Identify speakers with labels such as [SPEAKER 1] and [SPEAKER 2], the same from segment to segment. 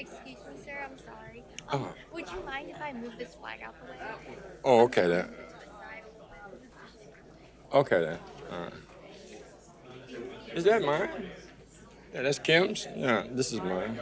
[SPEAKER 1] Excuse me, sir. I'm sorry.
[SPEAKER 2] Oh,
[SPEAKER 1] Would you mind if I move this flag out the way?
[SPEAKER 2] oh,
[SPEAKER 1] I'm
[SPEAKER 2] okay
[SPEAKER 1] just
[SPEAKER 2] then.
[SPEAKER 1] moving to the side a little bit.
[SPEAKER 2] Okay then. All right. Is that mine? Yeah, that's Kim's. Yeah, this is mine.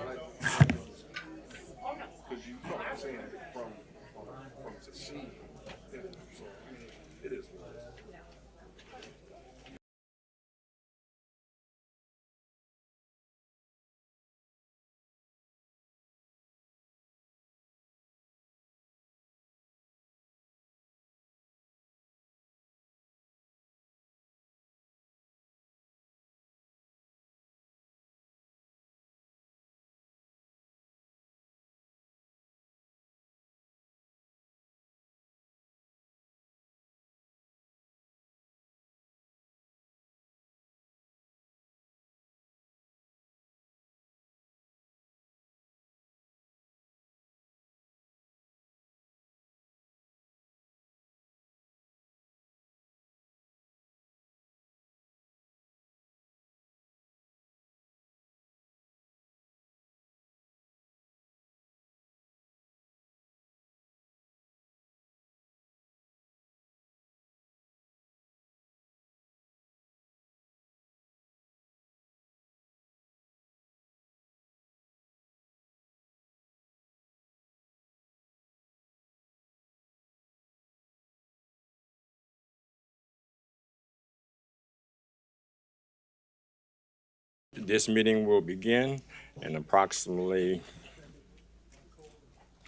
[SPEAKER 2] This meeting will begin in approximately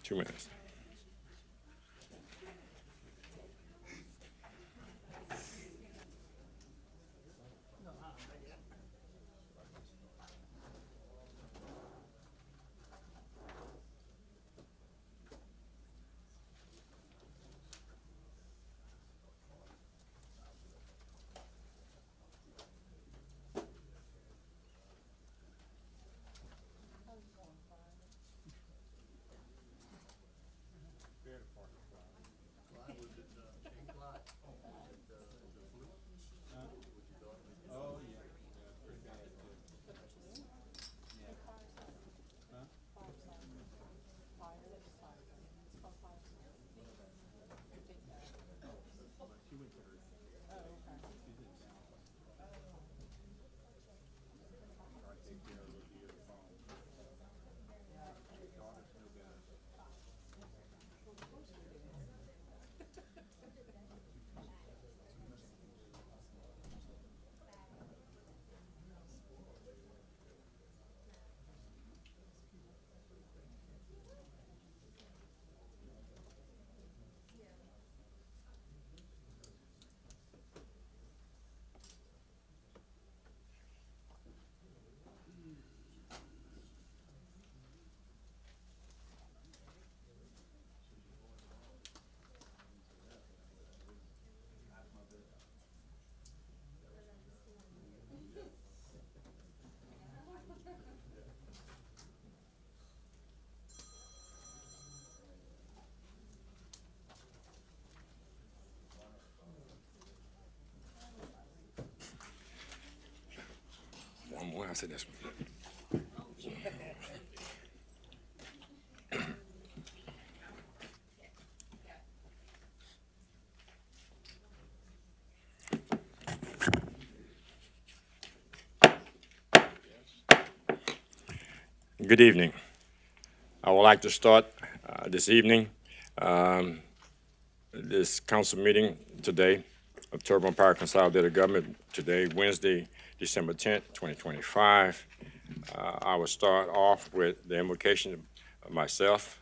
[SPEAKER 2] 2 minutes. One more after this one. Good evening. I would like to start this evening, um, this council meeting today of Terrebonne Parish Consolidated Government today, Wednesday, December 10th, 2025. I will start off with the invocation of myself,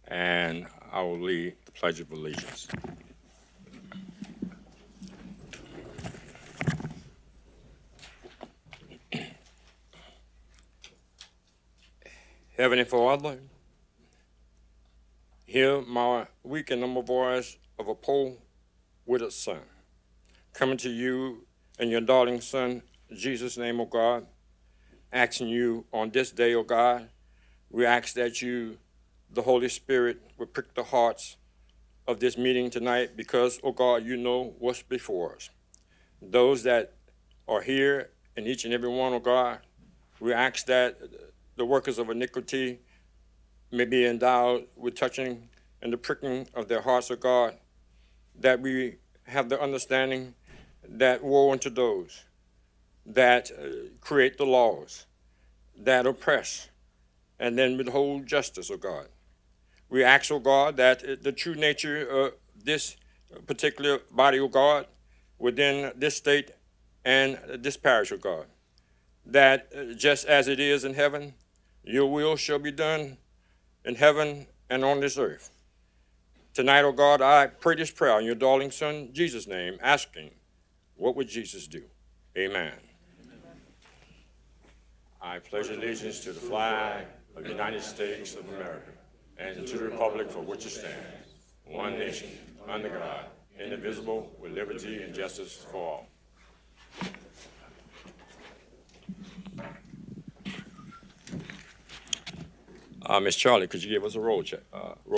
[SPEAKER 2] and I will lead the Pledge of Allegiance. Heavenly Father, hear my weak and humble voice of a poor widowed son, coming to you in your darling Son, Jesus' name, O God, asking you on this day, O God, we ask that you, the Holy Spirit, would prick the hearts of this meeting tonight because, O God, you know what's before us. Those that are here and each and every one, O God, we ask that the workers of iniquity may be endowed with touching and the pricking of their hearts, O God, that we have the understanding that woe unto those that create the laws, that oppress, and then withhold justice, O God. We ask, O God, that the true nature of this particular body, O God, within this state and this parish, O God, that just as it is in heaven, your will shall be done in heaven and on this earth. Tonight, O God, I pray this prayer in your darling Son, Jesus' name, asking, what would Jesus do? Amen. I pledge allegiance to the flag of the United States of America and to the republic for which it stands, one nation, under God, indivisible, with liberty and justice for all. Ms. Charlie, could you give us a roll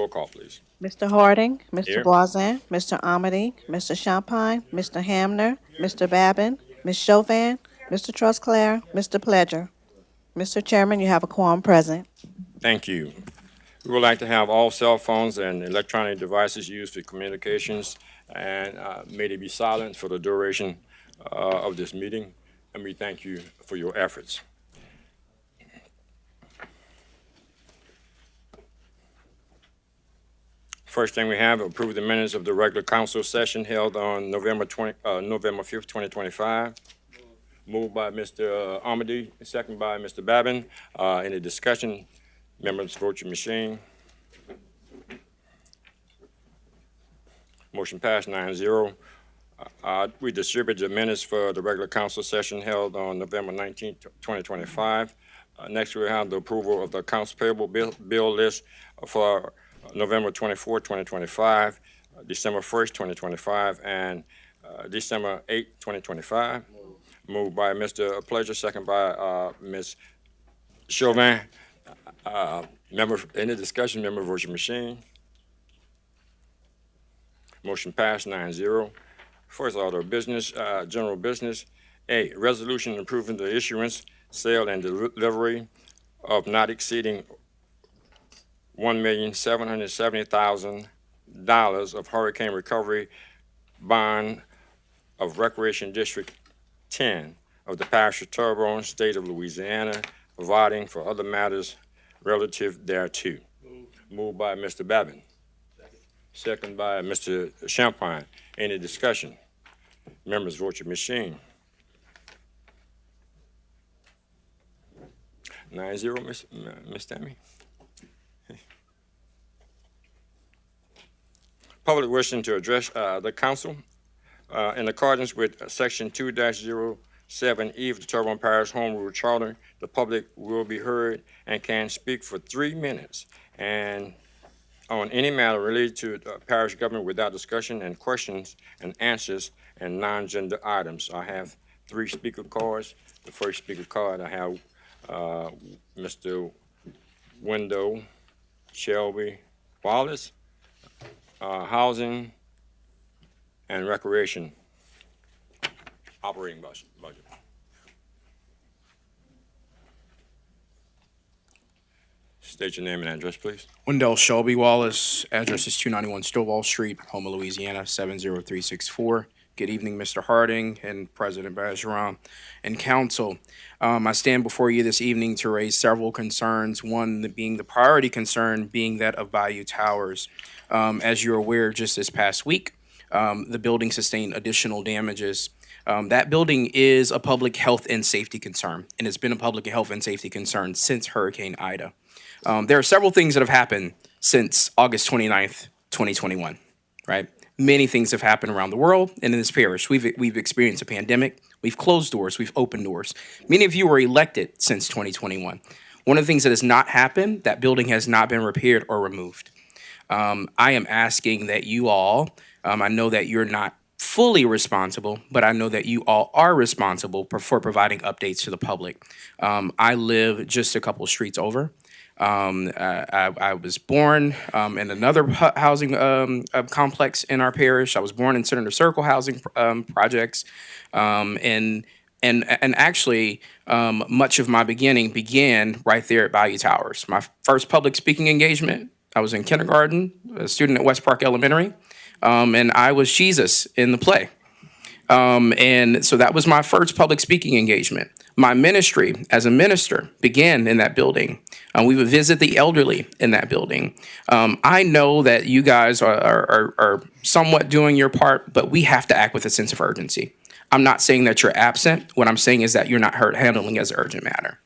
[SPEAKER 2] call, please?
[SPEAKER 3] Mr. Harding, Mr.
[SPEAKER 2] Here.
[SPEAKER 3] Voisin, Mr. Amity, Mr. Champagne, Mr. Hamner, Mr. Babin, Ms. Chauvin, Mr. Trustclair, Mr. Pledger. Mr. Chairman, you have a quorum present.
[SPEAKER 2] Thank you. We would like to have all cell phones and electronic devices used for communications, and may they be silent for the duration of this meeting, and we thank you for your efforts. First thing we have, approve the minutes of the regular council session held on November 5th, 2025. Moved by Mr. Amity, second by Mr. Babin. Any discussion? Members, vote your machine. Motion passed 9-0. We distributed the minutes for the regular council session held on November 19th, 2025. Next, we have the approval of the accounts payable bill list for November 24th, 2025, December 1st, 2025, and December 8th, 2025. Moved by Mr. Pledger, second by Ms. Chauvin. Any discussion? Member, vote your machine. Motion passed 9-0. First order of business, general business. A, resolution approving the issuance, sale, and delivery of not exceeding $1,770,000 of hurricane recovery bond of Recreation District 10 of the Parish of Terrebonne, State of Louisiana, providing for other matters relative thereto. Moved by Mr. Babin. Second by Mr. Champagne. Any discussion? Members, vote your machine. 9-0, Ms. Tammy. Public wishing to address the council in accordance with section 2-07E of the Terrebonne Parish Home Rule Charter. The public will be heard and can speak for 3 minutes and on any matter related to parish government without discussion and questions and answers and non-agenda items. I have 3 speaker cards. The first speaker card I have Mr. Wendell Shelby Wallace, Housing and Recreation Operating Budget. State your name and address, please.
[SPEAKER 4] Wendell Shelby Wallace, address is 291 Stovall Street, Houma, Louisiana, 70364. Good evening, Mr. Harding and President Bergeron and Council. I stand before you this evening to raise several concerns, one being the priority concern being that of Bayou Towers. As you're aware, just this past week, the building sustained additional damages. That building is a public health and safety concern, and it's been a public health and safety concern since Hurricane Ida. There are several things that have happened since August 29th, 2021, right? Many things have happened around the world and in this parish. We've experienced a pandemic. We've closed doors. We've opened doors. Many of you were elected since 2021. One of the things that has not happened, that building has not been repaired or removed. I am asking that you all, I know that you're not fully responsible, but I know that you all are responsible for providing updates to the public. I live just a couple streets over. I was born in another housing complex in our parish. I was born in Senator Circle housing projects. And And actually, much of my beginning began right there at Value Towers. My first public speaking engagement, I was in kindergarten, a student at West Park Elementary, and I was Jesus in the play. And so that was my first public speaking engagement. My ministry as a minister began in that building. We would visit the elderly in that building. I know that you guys are somewhat doing your part, but we have to act with a sense of urgency. I'm not saying that you're absent. What I'm saying is that you're not handling as an urgent matter.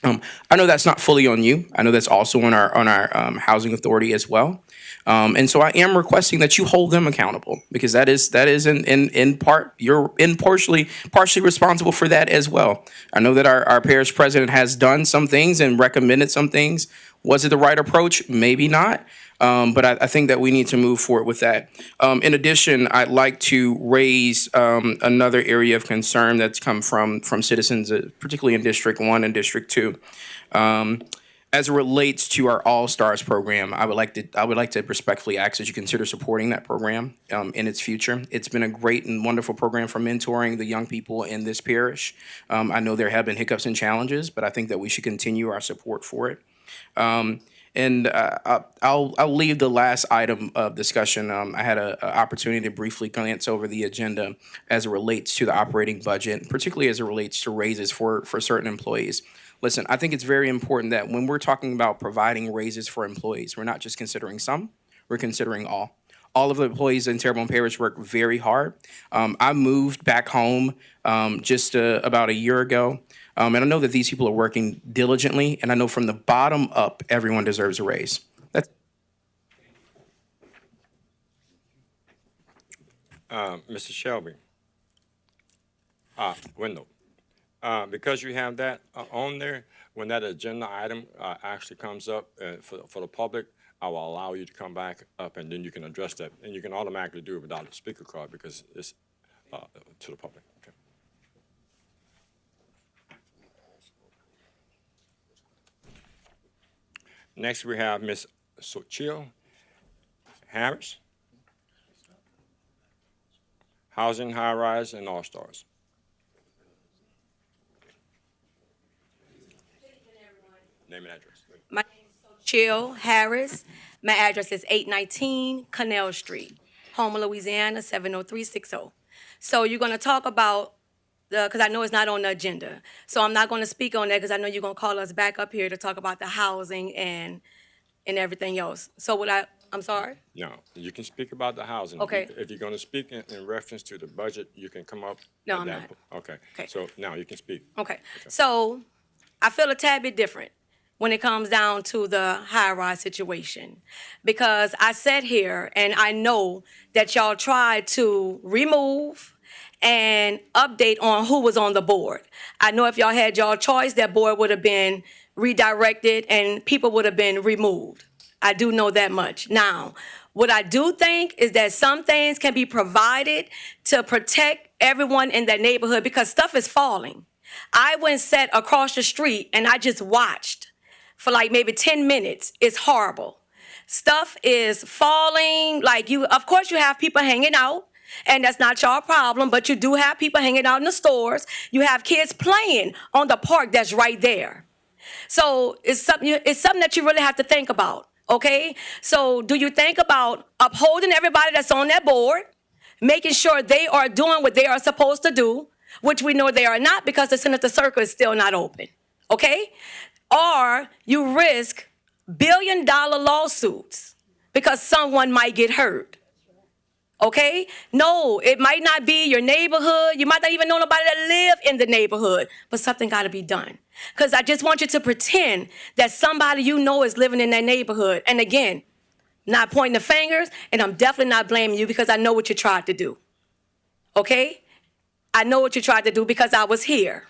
[SPEAKER 4] I know that's not fully on you. I know that's also on our housing authority as well. And so I am requesting that you hold them accountable, because that is in part, you're partially responsible for that as well. I know that our parish president has done some things and recommended some things. Was it the right approach? Maybe not. But I think that we need to move forward with that. In addition, I'd like to raise another area of concern that's come from citizens, particularly in District 1 and District 2. As it relates to our All Stars program, I would like to respectfully ask that you consider supporting that program in its future. It's been a great and wonderful program for mentoring the young people in this parish. I know there have been hiccups and challenges, but I think that we should continue our support for it. And I'll leave the last item of discussion. I had an opportunity to briefly glance over the agenda as it relates to the operating budget, particularly as it relates to raises for certain employees. Listen, I think it's very important that when we're talking about providing raises for employees, we're not just considering some, we're considering all. All of the employees in Terrebonne Parish work very hard. I moved back home just about a year ago. And I know that these people are working diligently, and I know from the bottom up, everyone deserves a raise. That's
[SPEAKER 2] Mr. Shelby. Wendell. Because you have that on there, when that agenda item actually comes up for the public, I will allow you to come back up, and then you can address that. And you can automatically do it without a speaker card because it's to the public. Okay. Next, we have Ms. Sochil Harris, Housing High Rise and All Stars. Name and address.
[SPEAKER 5] My name is Chill Harris. My address is 819 Canal Street, Houma, Louisiana, 70360. So you're going to talk about because I know it's not on the agenda. So I'm not going to speak on that because I know you're going to call us back up here to talk about the housing and everything else. So I'm sorry?
[SPEAKER 2] No, you can speak about the housing.
[SPEAKER 5] Okay.
[SPEAKER 2] If you're going to speak in reference to the budget, you can come up.
[SPEAKER 5] No,
[SPEAKER 2] at
[SPEAKER 5] I'm
[SPEAKER 2] that
[SPEAKER 5] not.
[SPEAKER 2] Okay.
[SPEAKER 5] Okay.
[SPEAKER 2] So now you can speak.
[SPEAKER 5] Okay. So I feel a tad bit different when it comes down to the high-rise situation, because I sat here and I know that y'all tried to remove and update on who was on the board. I know if y'all had y'all choice, that board would have been redirected and people would have been removed. I do know that much. Now, what I do think is that some things can be provided to protect everyone in that neighborhood because stuff is falling. I went and sat across the street and I just watched for like maybe 10 minutes. It's horrible. Stuff is falling. Of course you have people hanging out, and that's not your problem, but you do have people hanging out in the stores. You have kids playing on the park that's right there. So it's something that you really have to think about, okay? So do you think about upholding everybody that's on that board, making sure they are doing what they are supposed to do, which we know they are not because the Senator Circle is still not open, okay? Or you risk billion-dollar lawsuits because someone might get hurt. Okay? No, it might not be your neighborhood. You might not even know nobody that live in the neighborhood, but something got to be done. Because I just want you to pretend that somebody you know is living in that neighborhood. And again, not pointing the fingers, and I'm definitely not blaming you because I know what you tried to do. Okay? I know what you tried to do because I was here.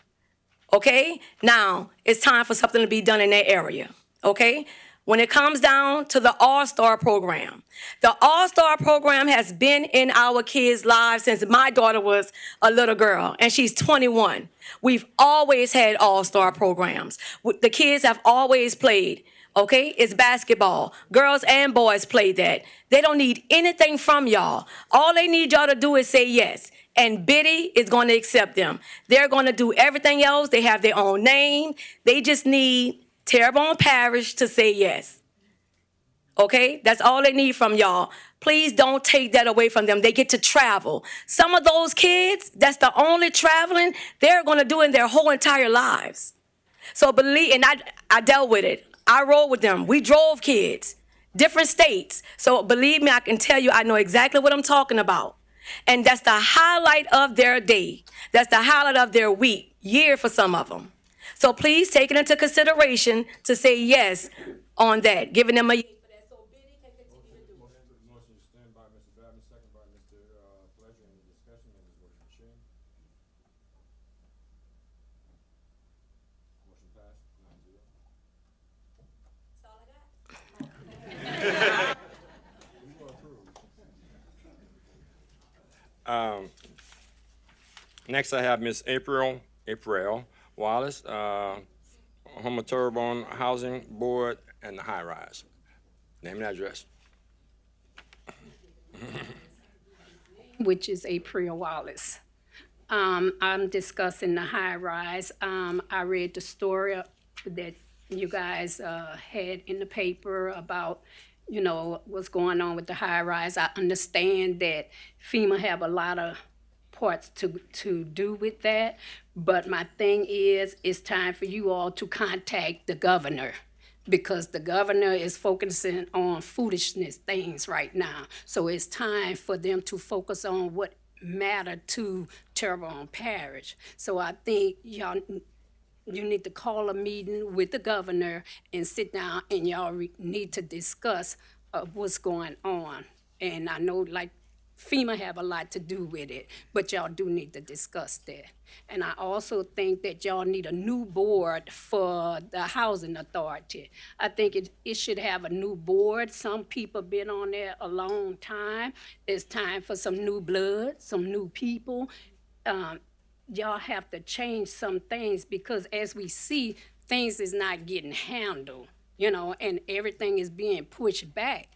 [SPEAKER 5] Okay? Now, it's time for something to be done in that area. Okay? When it comes down to the All-Star program, the All-Star program has been in our kids' lives since my daughter was a little girl, and she's 21. We've always had All-Star programs. The kids have always played. Okay? It's basketball. Girls and boys play that. They don't need anything from y'all. All they need y'all to do is say yes. and Biddy is going to accept them. They're going to do everything else. They have their own name. They just need Terrebonne Parish to say yes. Okay? That's all they need from y'all. Please don't take that away from them. They get to travel. Some of those kids, that's the only traveling they're going to do in their whole entire lives. So believe, and I dealt with it. I rode with them. We drove kids, different states. So believe me, I can tell you, I know exactly what I'm talking about. And that's the highlight of their day. That's the highlight of their week, year for some of them. So please take it into consideration to say yes on that, giving them a.
[SPEAKER 2] Motion to stand by Mr. Babin, second by Mr. Pledger in the discussion of his voting machine. Motion passed, 9-0. Next I have Miss April Wallace, Homer Terrebonne Housing Board and the High Rise. Name and address.
[SPEAKER 6] Which is April Wallace. I'm discussing the high rise. I read the story that you guys had in the paper about, what's going on with the high rise. I understand that FEMA have a lot of parts to do with that, but my thing is, it's time for you all to contact the governor, because the governor is focusing on foolishness things right now. So it's time for them to focus on what matter to Terrebonne Parish. So I think you need to call a meeting with the governor and sit down, and y'all need to discuss what's going on. And I know, like, FEMA have a lot to do with it, but y'all do need to discuss that. And I also think that y'all need a new board for the housing authority. I think it should have a new board. Some people been on there a long time. It's time for some new blood, some new people. Y'all have to change some things, because as we see, things is not getting handled, and everything is being pushed back.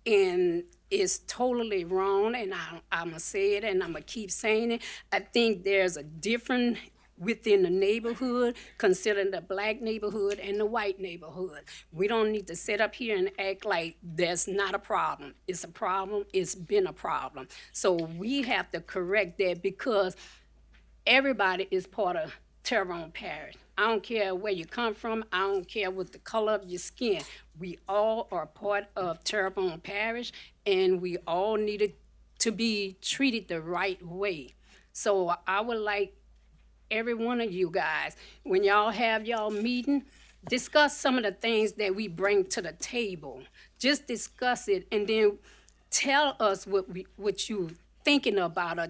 [SPEAKER 6] And it's totally wrong, and I'm going to say it, and I'm going to keep saying it. I think there's a difference within the neighborhood, considering the black neighborhood and the white neighborhood. We don't need to sit up here and act like there's not a problem. It's a problem. It's been a problem. So we have to correct that, because everybody is part of Terrebonne Parish. I don't care where you come from. I don't care what the color of your skin. We all are part of Terrebonne Parish, and we all needed to be treated the right way. So I would like every one of you guys, when y'all have y'all meeting, discuss some of the things that we bring to the table. Just discuss it, and then tell us what you thinking about, or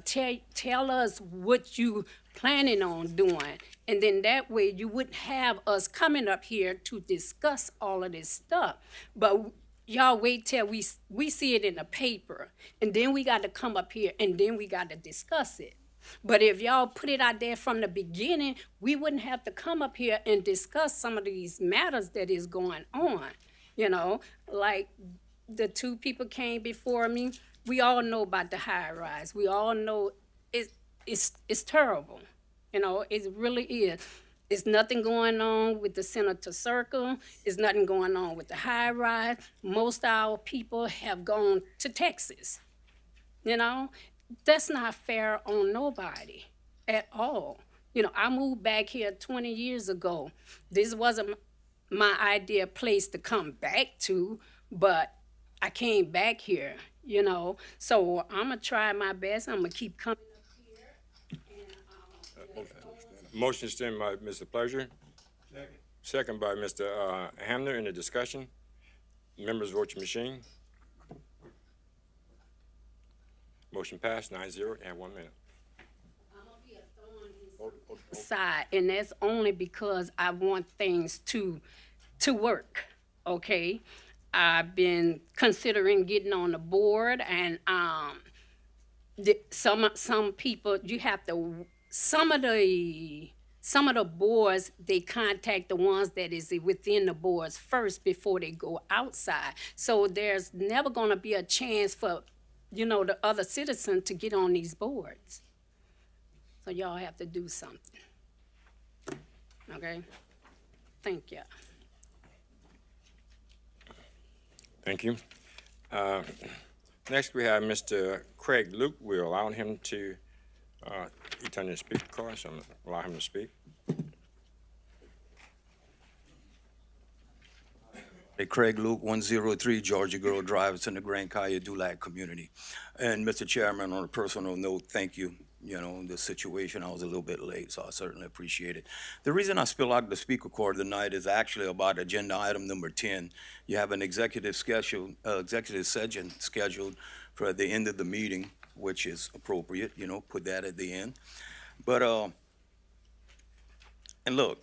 [SPEAKER 6] tell us what you planning on doing. And then that way you wouldn't have us coming up here to discuss all of this stuff. But y'all wait till we see it in the paper, and then we got to come up here, and then we got to discuss it. But if y'all put it out there from the beginning, we wouldn't have to come up here and discuss some of these matters that is going on. Like the two people came before me. We all know about the high rise. We all know it's terrible. It really is. There's nothing going on with the Senator Circle. There's nothing going on with the high rise. Most of our people have gone to Texas. That's not fair on nobody at all. I moved back here 20 years ago. This wasn't my ideal place to come back to, but I came back here, So I'm going to try my best. I'm going to keep coming up here.
[SPEAKER 2] Motion stand by Mr. Pleasure. Second by Mr. Hamner in the discussion. Members vote your machine. Motion passed, 9-0, and 1 minute.
[SPEAKER 6] Side, and that's only because I want things to work, okay? I've been considering getting on the board, and some people, you have to, some of the boards, they contact the ones that is within the boards first before they go outside. So there's never going to be a chance for, the other citizen to get on these boards. So y'all have to do something. Okay? Thank you.
[SPEAKER 2] Thank you. Next, we have Mr. Craig Luke. We'll allow him to, he turned his speaker card, so I'm gonna allow him to speak.
[SPEAKER 7] Hey, Craig Luke, 103 Georgia Grove Drive. It's in the Grand Kaya Dulac community. And Mr. Chairman, on a personal note, thank you. You know, the situation, I was a little bit late, so I certainly appreciate it. The reason I spill out the speaker cord tonight is actually about agenda item number 10. You have an executive session scheduled for the end of the meeting, which is appropriate, you know, put that at the end. But, and look,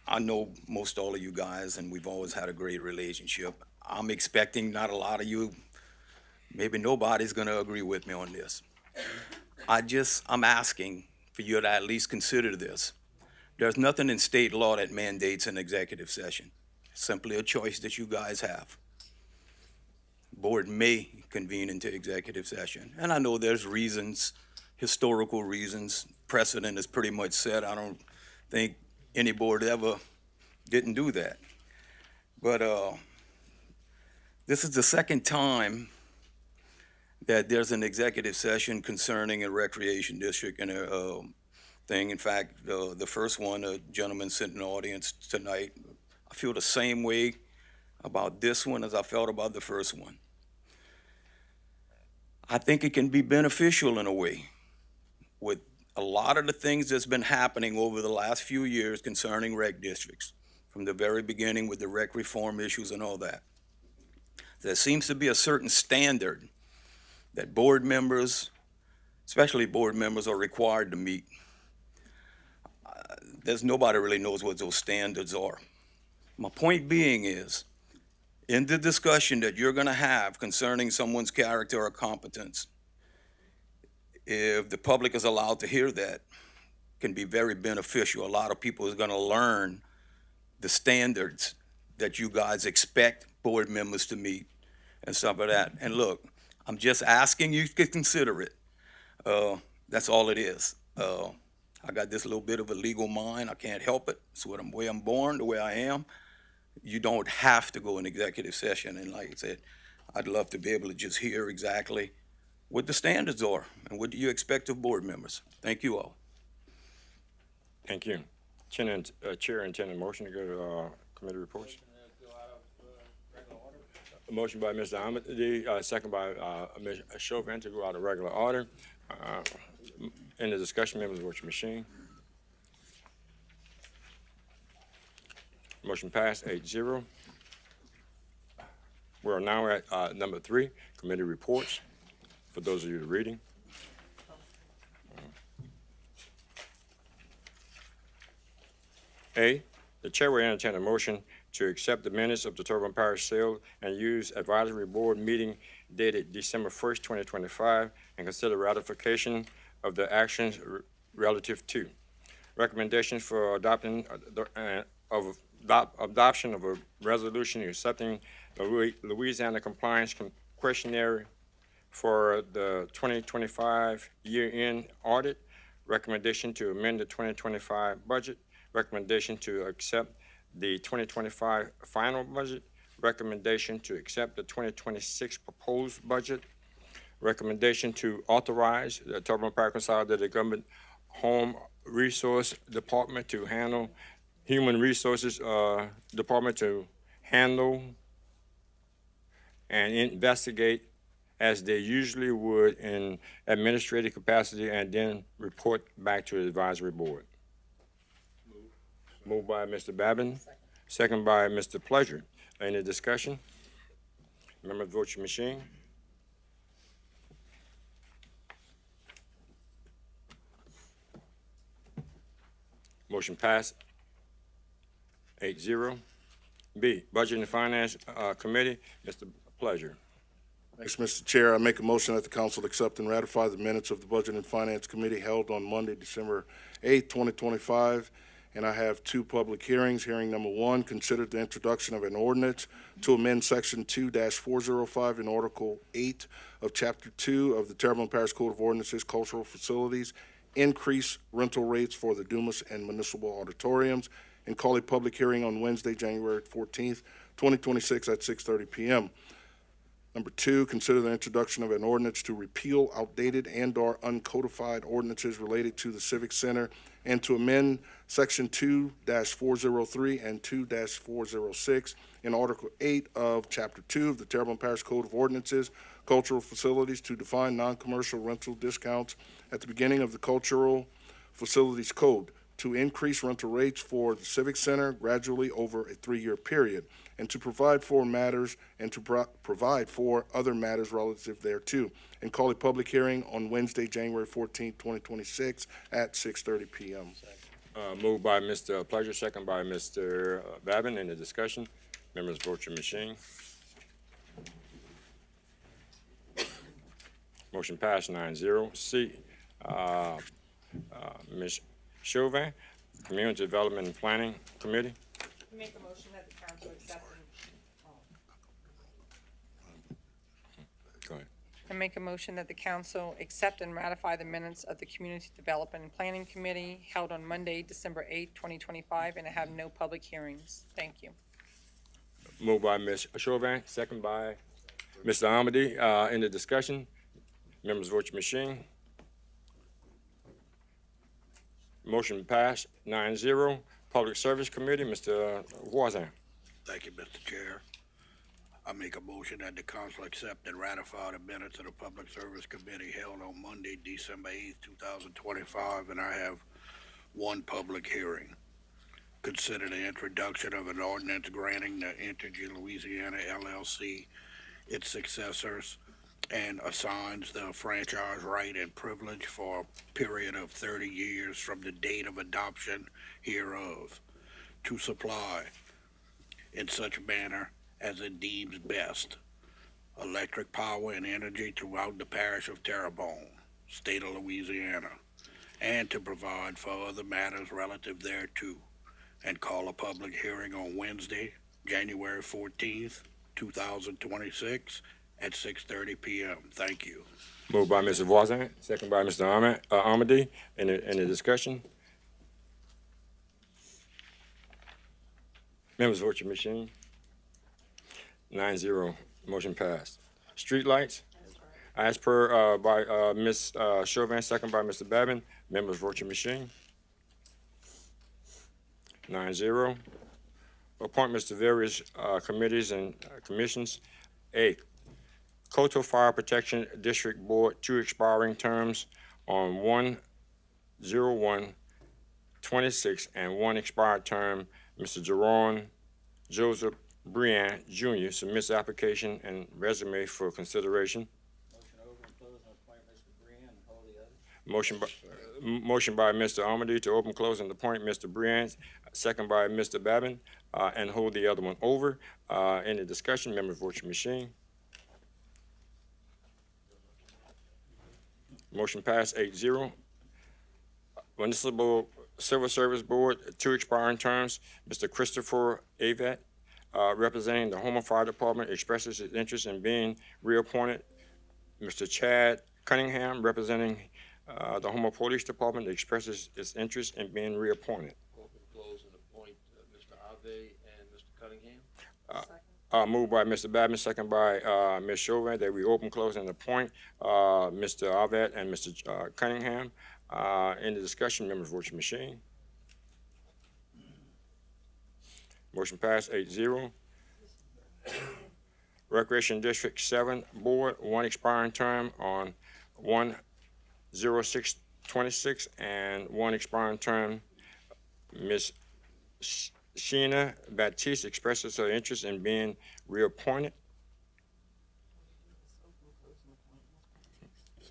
[SPEAKER 7] I know most all of you guys, and we've always had a great relationship. I'm expecting not a lot of you, maybe nobody's gonna agree with me on this. I'm asking for you to at least consider this. There's nothing in state law that mandates an executive session. It's simply a choice that you guys have. Board may convene into executive session. And I know there's reasons, historical reasons. Precedent is pretty much set. I don't think any board ever didn't do that. But this is the second time that there's an executive session concerning a recreation district and a thing. In fact, the first one, a gentleman sitting in the audience tonight, I feel the same way about this one as I felt about the first one. I think it can be beneficial in a way with a lot of the things that's been happening over the last few years concerning rec districts, from the very beginning with the rec reform issues and all that. There seems to be a certain standard that board members, especially board members, are required to meet. There's nobody really knows what those standards are. My point being is, in the discussion that you're gonna have concerning someone's character or competence, if the public is allowed to hear that, can be very beneficial. A lot of people is gonna learn the standards that you guys expect board members to meet and stuff like that. And look, I'm just asking you to consider it. That's all it is. I got this little bit of a legal mind. I can't help it. It's the way I'm born, the way I am. You don't have to go in executive session. And like I said, I'd love to be able to just hear exactly what the standards are and what do you expect of board members. Thank you all.
[SPEAKER 2] Thank you. Chair intended motion to go to committee reports. A motion by Mr. Ahmed, second by Ms. Chauvin to go out of regular order. In the discussion, members, vote your machine. Motion passed 8-0. We're now at number 3, committee reports, for those of you reading. A, the chair will entertain a motion to accept the minutes of the Terrebonne Parish Sale and Use Advisory Board meeting dated December 1st, 2025, and consider ratification of the actions relative to recommendations for adoption of a resolution accepting the Louisiana Compliance Questionnaire for the 2025 year-end audit, recommendation to amend the 2025 budget, recommendation to accept the 2025 final budget, recommendation to accept the 2026 proposed budget, recommendation to authorize the Terrebonne Parish Consolidated Government Home Resource Department to handle Human Resources Department to handle and investigate as they usually would in administrative capacity and then report back to the advisory board. Moved by Mr. Babin, second by Mr. Pleasure. Any discussion? Remember, vote your machine. Motion passed 8-0. B, Budget and Finance Committee, Mr. Pleasure.
[SPEAKER 8] Thanks, Mr. Chair. I make a motion that the council accept and ratify the minutes of the Budget and Finance Committee held on Monday, December 8th, 2025. And I have 2 public hearings. Hearing number 1, consider the introduction of an ordinance to amend Section 2-405 in Article 8 of Chapter 2 of the Terrebonne Parish Code of Ordinances, Cultural Facilities, increase rental rates for the Dumas and municipal auditoriums, and call a public hearing on Wednesday, January 14th, 2026 at 6:30 p.m. Number 2, consider the introduction of an ordinance to repeal outdated and/or uncodified ordinances related to the Civic Center and to amend Section 2-403 and 2-406 in Article 8 of Chapter 2 of the Terrebonne Parish Code of Ordinances, Cultural Facilities, to define non-commercial rental discounts at the beginning of the Cultural Facilities Code, to increase rental rates for the Civic Center gradually over a 3-year period, and to provide for matters and to provide for other matters relative thereto, and call a public hearing on Wednesday, January 14th, 2026 at 6:30 p.m.
[SPEAKER 2] Moved by Mr. Pleasure, second by Mr. Babin. In the discussion, members vote your machine. Motion passed 9-0. C, Ms. Chauvin, Community Development and Planning Committee.
[SPEAKER 9] Make a motion that the council accept
[SPEAKER 2] Go ahead.
[SPEAKER 9] and make a motion that the council accept and ratify the minutes of the Community Development and Planning Committee held on Monday, December 8th, 2025, and have no public hearings. Thank you.
[SPEAKER 2] Moved by Ms. Chauvin, second by Mr. Amity. In the discussion, members vote your machine. Motion passed 9-0. Public Service Committee, Mr. Voisin.
[SPEAKER 10] Thank you, Mr. Chair. I make a motion that the council accept and ratify the minutes of the Public Service Committee held on Monday, December 8th, 2025, and I have one public hearing. Consider the introduction of an ordinance granting the Entergy Louisiana LLC its successors and assigns the franchise right and privilege for a period of 30 years from the date of adoption hereof to supply in such manner as it deems best electric power and energy throughout the parish of Terrebonne, state of Louisiana, and to provide for other matters relative thereto, and call a public hearing on Wednesday, January 14th, 2026 at 6:30 p.m. Thank you.
[SPEAKER 2] Moved by Mr. Voisin, second by Mr. Amity. In the discussion, members vote your machine. 9-0. Motion passed. Streetlights, as per by Ms. Chauvin, second by Mr. Babin. Members vote your machine. 9-0. Appointments to various committees and commissions. A, Coastal Fire Protection District Board, 2 expiring terms on 1/01/26 and 1 expired term. Mr. Jerome Joseph Brian Jr. submits application and resume for consideration. Motion by Mr. Amity to open, close, and appoint Mr. Brian, second by Mr. Babin, and hold the other one over. In the discussion, members vote your machine. Motion passed 8-0. Municipal Civil Service Board, 2 expiring terms. Mr. Christopher Avet, representing the Homer Fire Department, expresses his interest in being reappointed. Mr. Chad Cunningham, representing the Homer Police Department, expresses his interest in being reappointed.
[SPEAKER 11] Open, close, and appoint Mr. Ave and Mr. Cunningham.
[SPEAKER 2] Moved by Mr. Babin, second by Ms. Chauvin, that we open, close, and appoint Mr. Avet and Mr. Cunningham. In the discussion, members vote your machine. Motion passed 8-0. Recreation District 7 Board, 1 expiring term on 1/06/26 and 1 expiring term. Ms. Sheena Baptiste expresses her interest in being reappointed.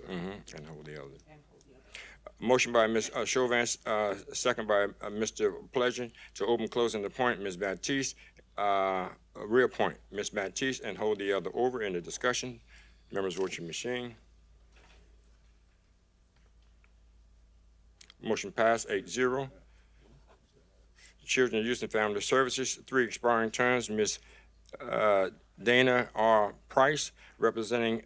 [SPEAKER 2] And hold the other. Motion by Ms. Chauvin, second by Mr. Pleasure, to open, close, and appoint Ms. Baptiste, reappoint Ms. Baptiste, and hold the other over. In the discussion, members vote your machine. Motion passed 8-0. Children, Youth, and Family Services, 3 expiring terms. Ms. Dana R. Price, representing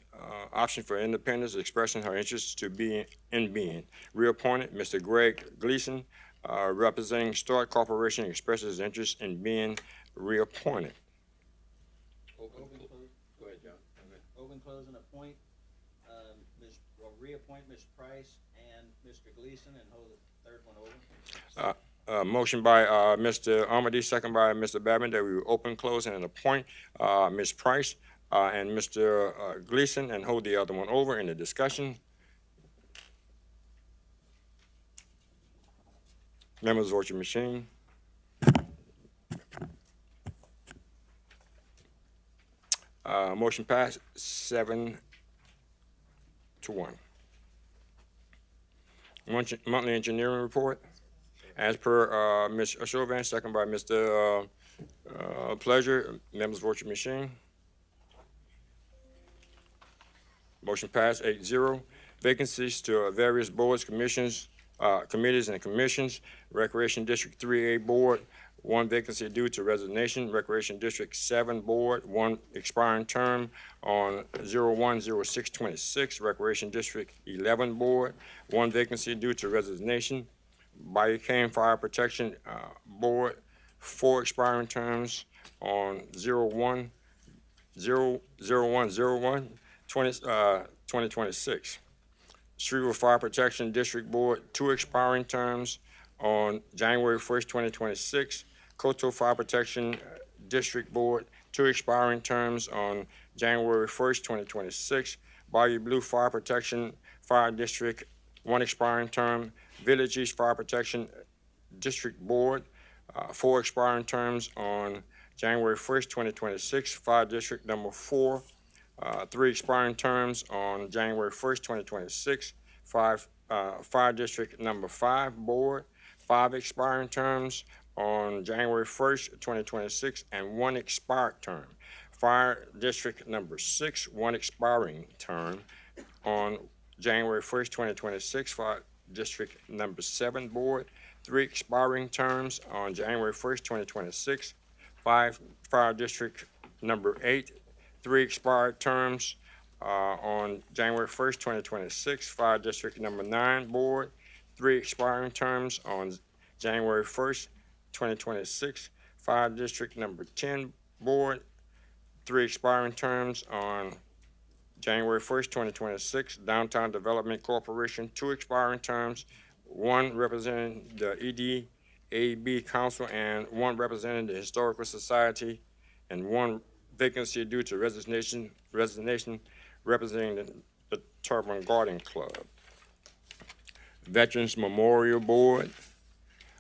[SPEAKER 2] Option for Independence, expressing her interest to be in being reappointed. Mr. Greg Gleason, representing Start Corporation, expresses his interest in being reappointed.
[SPEAKER 11] Open, close. Go ahead, John.
[SPEAKER 12] Open, close, and appoint, reappoint Ms. Price and Mr. Gleason, and hold the third one over.
[SPEAKER 2] Motion by Mr. Armady, second by Mr. Babin, that we will open, close, and appoint Ms. Price and Mr. Gleason, and hold the other one over in the discussion. Members, vote your machine. Motion passed 7-1. Monthly engineering report. As per Ms. Chauvin, second by Mr. Pleasure. Members, vote your machine. Motion passed 8-0. Vacancies to various boards, commissions, committees, and commissions. Recreation District 3A Board, 1 vacancy due to resignation. Recreation District 7 Board, 1 expiring term on 01/06/26. Recreation District 11 Board, 1 vacancy due to resignation. Bayou Cane Fire Protection Board, 4 expiring terms on 01/01/2026. Streetville Fire Protection District Board, 2 expiring terms on January 1st, 2026. Coteau Fire Protection District Board, 2 expiring terms on January 1st, 2026. Bayou Blue Fire Protection Fire District, 1 expiring term. Village East Fire Protection District Board, 4 expiring terms on January 1st, 2026. Fire District Number 4, 3 expiring terms on January 1st, 2026. Fire District Number 5 Board, 5 expiring terms on January 1st, 2026, and 1 expired term. Fire District Number 6, 1 expiring term on January 1st, 2026. Fire District Number 7 Board, 3 expiring terms on January 1st, 2026. Fire District Number 8, 3 expired terms on January 1st, 2026. Fire District Number 9 Board, 3 expiring terms on January 1st, 2026. Fire District Number 10 Board, 3 expiring terms on January 1st, 2026. Downtown Development Corporation, 2 expiring terms, 1 representing the EDAB Council and 1 representing the Historical Society, and 1 vacancy due to resignation representing the Terrebonne Garden Club. Veterans Memorial Board,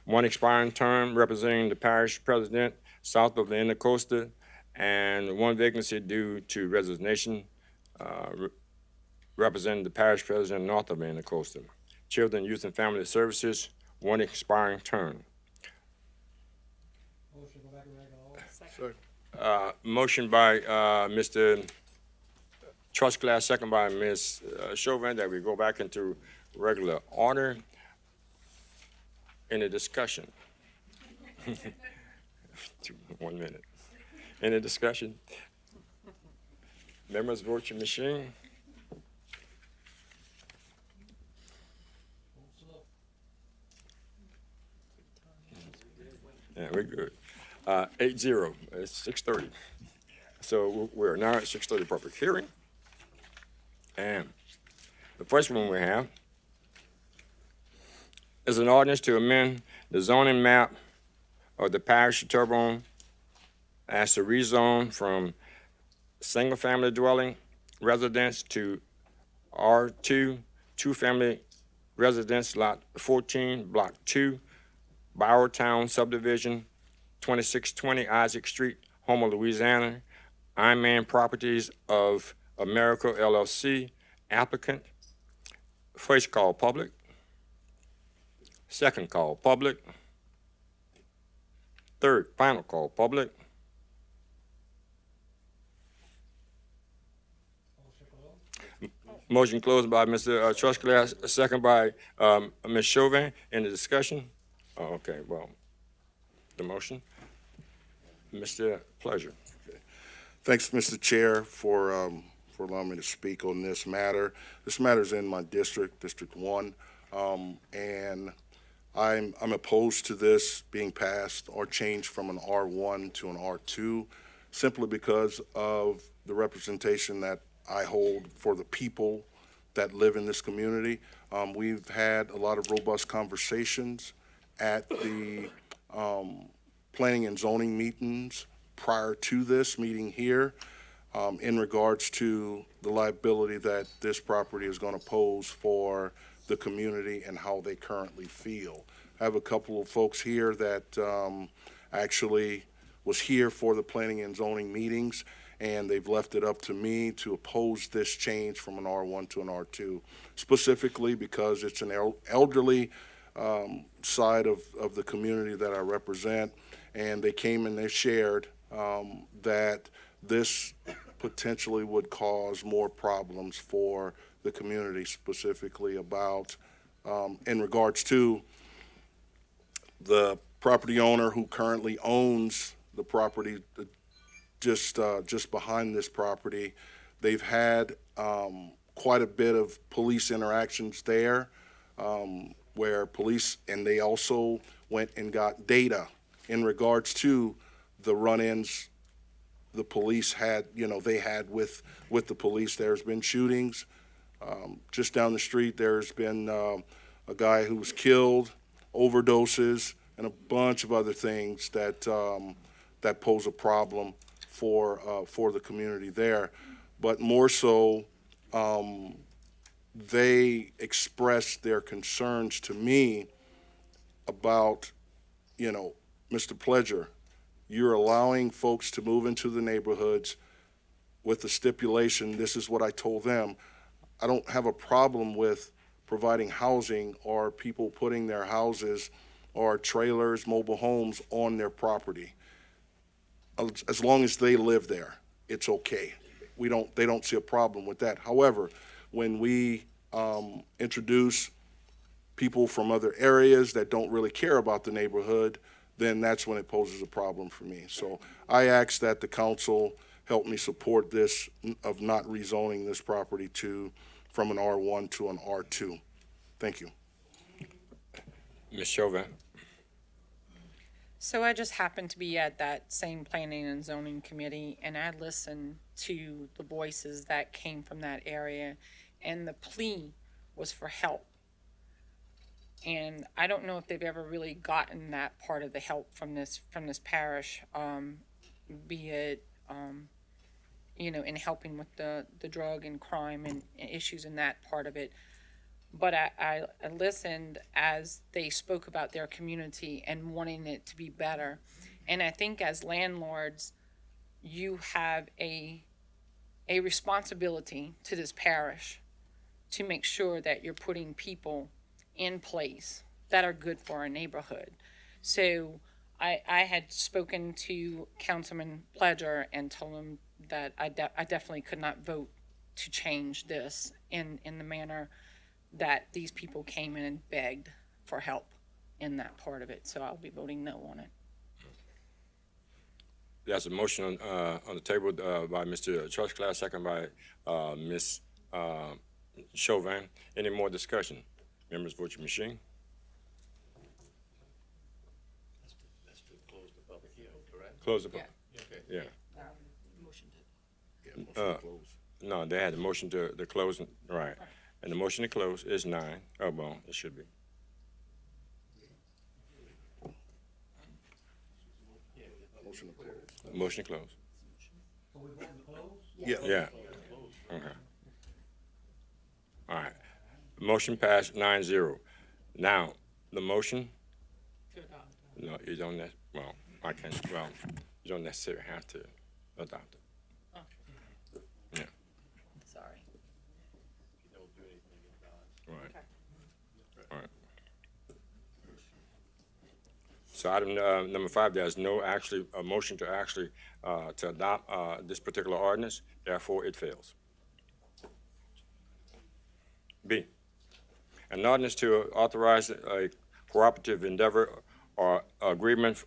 [SPEAKER 2] 1 expiring term representing the parish president south of the Intercoastal, and 1 vacancy due to resignation representing the parish president north of the Intercoastal. Children, Youth, and Family Services, 1 expiring term. Motion by Mr. Trustclass, second by Ms. Chauvin, that we go back into regular order. Any discussion? 1 minute. Any discussion? Members, vote your machine. Yeah, we're good. 8-0, it's 6:30. So we're now at 6:30 public hearing. And the first one we have is an ordinance to amend the zoning map of the parish of Terrebonne as to rezone from single-family dwelling residence to R2, 2-family residence, lot 14, block 2, Bowertown subdivision, 2620 Isaac Street, Homer, Louisiana. Ironman Properties of America, LLC, applicant. First call public. Second call public. Third, final call public. Motion closed by Mr. Trustclass, second by Ms. Chauvin. In the discussion? Oh, okay, well, the motion. Mr. Pleasure.
[SPEAKER 8] Thanks, Mr. Chair, for allowing me to speak on this matter. This matter is in my district, District 1, and I'm opposed to this being passed or changed from an R1 to an R2 simply because of the representation that I hold for the people that live in this community. We've had a lot of robust conversations at the planning and zoning meetings prior to this meeting here in regards to the liability that this property is going to pose for the community and how they currently feel. I have a couple of folks here that actually was here for the planning and zoning meetings, and they've left it up to me to oppose this change from an R1 to an R2, specifically because it's an elderly side of the community that I represent, and they came and they shared that this potentially would cause more problems for the community, specifically about, in regards to the property owner who currently owns the property just behind this property. They've had quite a bit of police interactions there where police, and they also went and got data in regards to the run-ins the police had, they had with the police. There's been shootings. Just down the street, there's been a guy who was killed, overdoses, and a bunch of other things that that pose a problem for the community there. But more so, they expressed their concerns to me about, Mr. Pledger, you're allowing folks to move into the neighborhoods with the stipulation, this is what I told them, I don't have a problem with providing housing or people putting their houses or trailers, mobile homes on their property. As long as they live there, it's okay. They don't see a problem with that. However, when we introduce people from other areas that don't really care about the neighborhood, then that's when it poses a problem for me. So I ask that the council help me support this of not rezoning this property from an R1 to an R2. Thank you.
[SPEAKER 2] Ms. Chauvin.
[SPEAKER 9] So I just happened to be at that same planning and zoning committee, and I listened to the voices that came from that area, and the plea was for help. And I don't know if they've ever really gotten that part of the help from this parish, be it in helping with the drug and crime and issues in that part of it. But I listened as they spoke about their community and wanting it to be better. And I think as landlords, you have a responsibility to this parish to make sure that you're putting people in place that are good for our neighborhood. So I had spoken to Councilman Pledger and told him that I definitely could not vote to change this in the manner that these people came in and begged for help in that part of it. So I'll be voting no on it.
[SPEAKER 2] There's a motion on the table by Mr. Trustclair, second by Ms. Chauvin. Any more discussion? Members, vote your machine.
[SPEAKER 11] That's to close the public hearing, correct?
[SPEAKER 2] Close the public.
[SPEAKER 11] Okay.
[SPEAKER 2] Yeah.
[SPEAKER 9] Motion to.
[SPEAKER 8] Yeah, motion to close.
[SPEAKER 2] No, they had the motion to close, right. And the motion to close is 9. Oh, well, it should be.
[SPEAKER 8] Motion to close.
[SPEAKER 2] Motion to close.
[SPEAKER 8] Yeah.
[SPEAKER 2] Yeah. Okay. All right. Motion passed 9-0. Now, the motion? No, you don't, you don't necessarily have to adopt it. Yeah,
[SPEAKER 9] Sorry.
[SPEAKER 11] You don't do anything in God.
[SPEAKER 2] right.
[SPEAKER 9] Okay.
[SPEAKER 2] All right. So item number 5, there's no a motion to to adopt this particular ordinance, therefore it fails. B, an ordinance to authorize a cooperative endeavor or agreement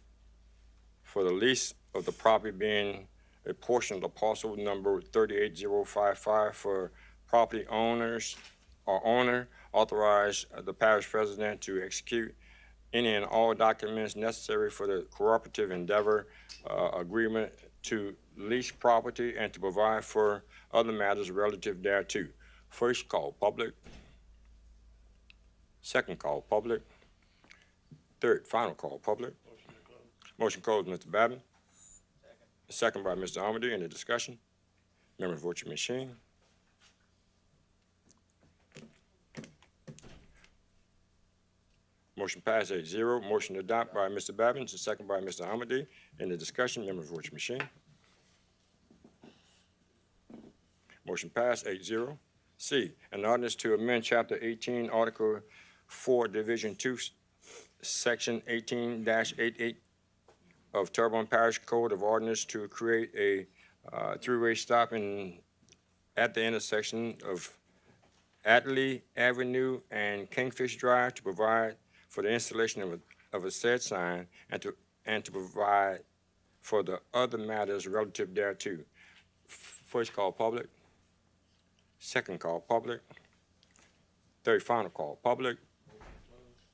[SPEAKER 2] for the lease of the property being a portion of the parcel number 38055 for property owners or owner, authorize the parish president to execute any and all documents necessary for the cooperative endeavor agreement to lease property and to provide for other matters relative thereto. First call, public. Second call, public. Third, final call, public. Motion closed, Mr. Babin. Second by Mr. Armady. Any discussion? Members, vote your machine. Motion passed 8-0. Motion adopted by Mr. Babbins, second by Mr. Amity. In the discussion, members vote your machine. Motion passed 8-0. C, an ordinance to amend Chapter 18, Article 4, Division 2, Section 18-88 of Terrebonne Parish Code of Ordinance to create a three-way stop at the intersection of Atlee Avenue and Kingfish Drive to provide for the installation of a said sign and to provide for the other matters relative thereto. First call, public. Second call, public. Third, final call, public.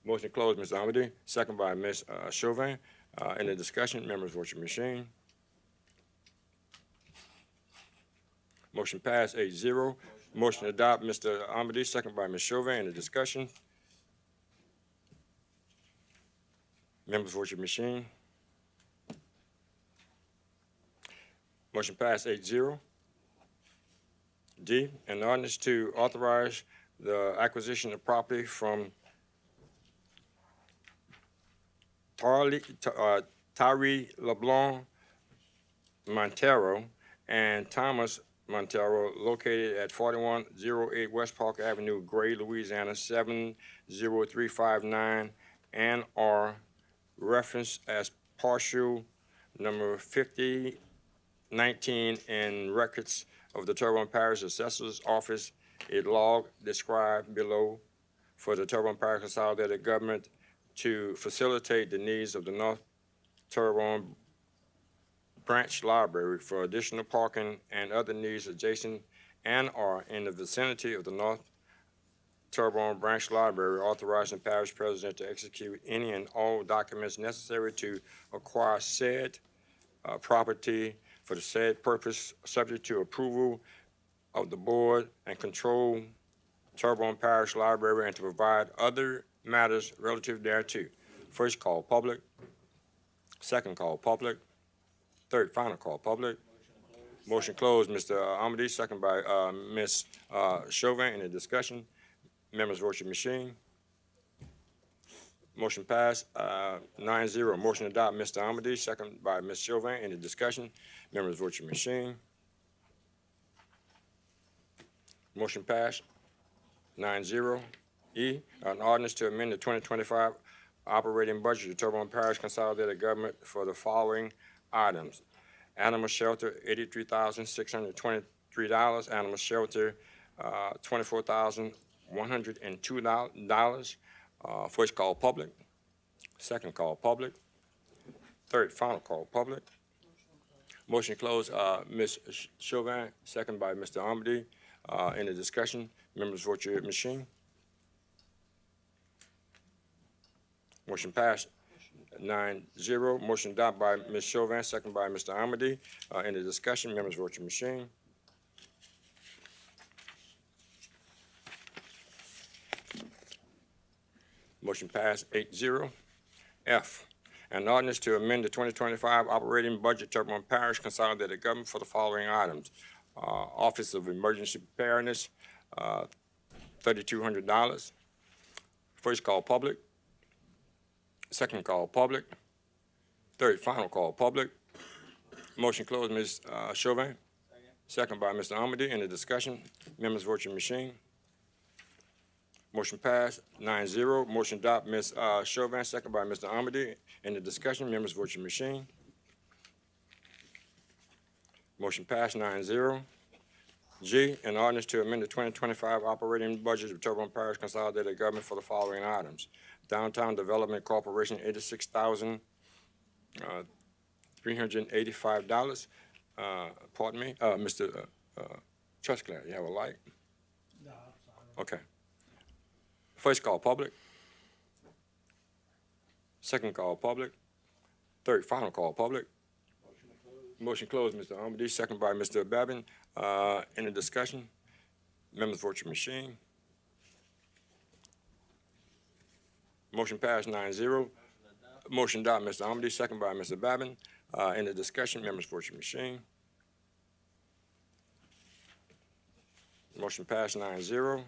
[SPEAKER 2] Motion closed, Ms. Amity. Second by Ms. Chauvin. In the discussion, members vote your machine. Motion passed 8-0. Motion to adopt, Mr. Amity, second by Ms. Chauvin. In the discussion, members vote your machine. Motion passed 8-0. D, an ordinance to authorize the acquisition of property from Tyree LeBlanc Montero and Thomas Montero, located at 4108 West Park Avenue, Gray, Louisiana, 70359, and are referenced as partial number 5019 in records of the Terrebonne Parish Assessor's Office, a log described below for the Terrebonne Parish Consolidated Government to facilitate the needs of the North Terrebonne Branch Library for additional parking and other needs adjacent and or in the vicinity of the North Terrebonne Branch Library, authorizing parish president to execute any and all documents necessary to acquire said property for the said purpose, subject to approval of the board and control Terrebonne Parish Library, and to provide other matters relative thereto. First call, public. Second call, public. Third, final call, public. Motion closed, Mr. Amity, second by Ms. Chauvin. In the discussion, members vote your machine. Motion passed 9-0. Motion to adopt, Mr. Amity, second by Ms. Chauvin. In the discussion, members vote your machine. Motion passed 9-0. E, an ordinance to amend the 2025 operating budget of Terrebonne Parish Consolidated Government for the following items: animal shelter, $83,623. Animal shelter, $24,102. First call, public. Second call, public. Third, final call, public. Motion closed, Ms. Chauvin, second by Mr. Amity. In the discussion, members vote your machine. Motion passed 9-0. Motion adopted by Ms. Chauvin, second by Mr. Amity. In the discussion, members vote your machine. Motion passed 8-0. F, an ordinance to amend the 2025 operating budget Terrebonne Parish Consolidated Government for the following items: Office of Emergency Preparedness, $3,200. First call, public. Second call, public. Third, final call, public. Motion closed, Ms. Chauvin. Second by Mr. Amity. In the discussion, members vote your machine. Motion passed 9-0. Motion adopt, Ms. Chauvin, second by Mr. Amity. In the discussion, members vote your machine. Motion passed 9-0. G, an ordinance to amend the 2025 operating budget of Terrebonne Parish Consolidated Government for the following items: Downtown Development Corporation, $86,385. pardon me, Mr. Trustclair, you have a light? No, I'm sorry. Okay. First call, public. Second call, public. Third, final call, public. Motion closed, Mr. Armady, second by Mr. Babin. Any discussion? Members vote your machine. Motion passed 9-0. Motion adopted, Mr. Armady, second by Mr. Babin. Any discussion? Members vote your machine. Motion passed 9-0.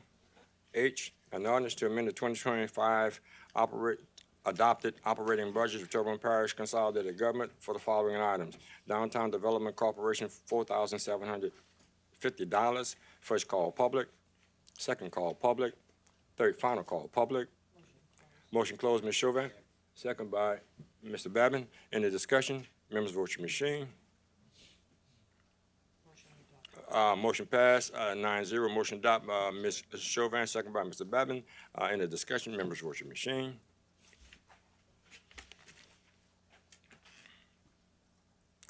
[SPEAKER 2] H, an ordinance to amend the 2025 adopted operating budget of Terrebonne Parish Consolidated Government for the following items. Downtown Development Corporation, $4,750. First call, public. Second call, public. Third, final call, public. Motion closed, Ms. Chauvin. Second by Mr. Babin. Any discussion? Members vote your machine. Motion passed 9-0. Motion adopted by Ms. Chauvin, second by Mr. Babin. Any discussion? Members vote your machine.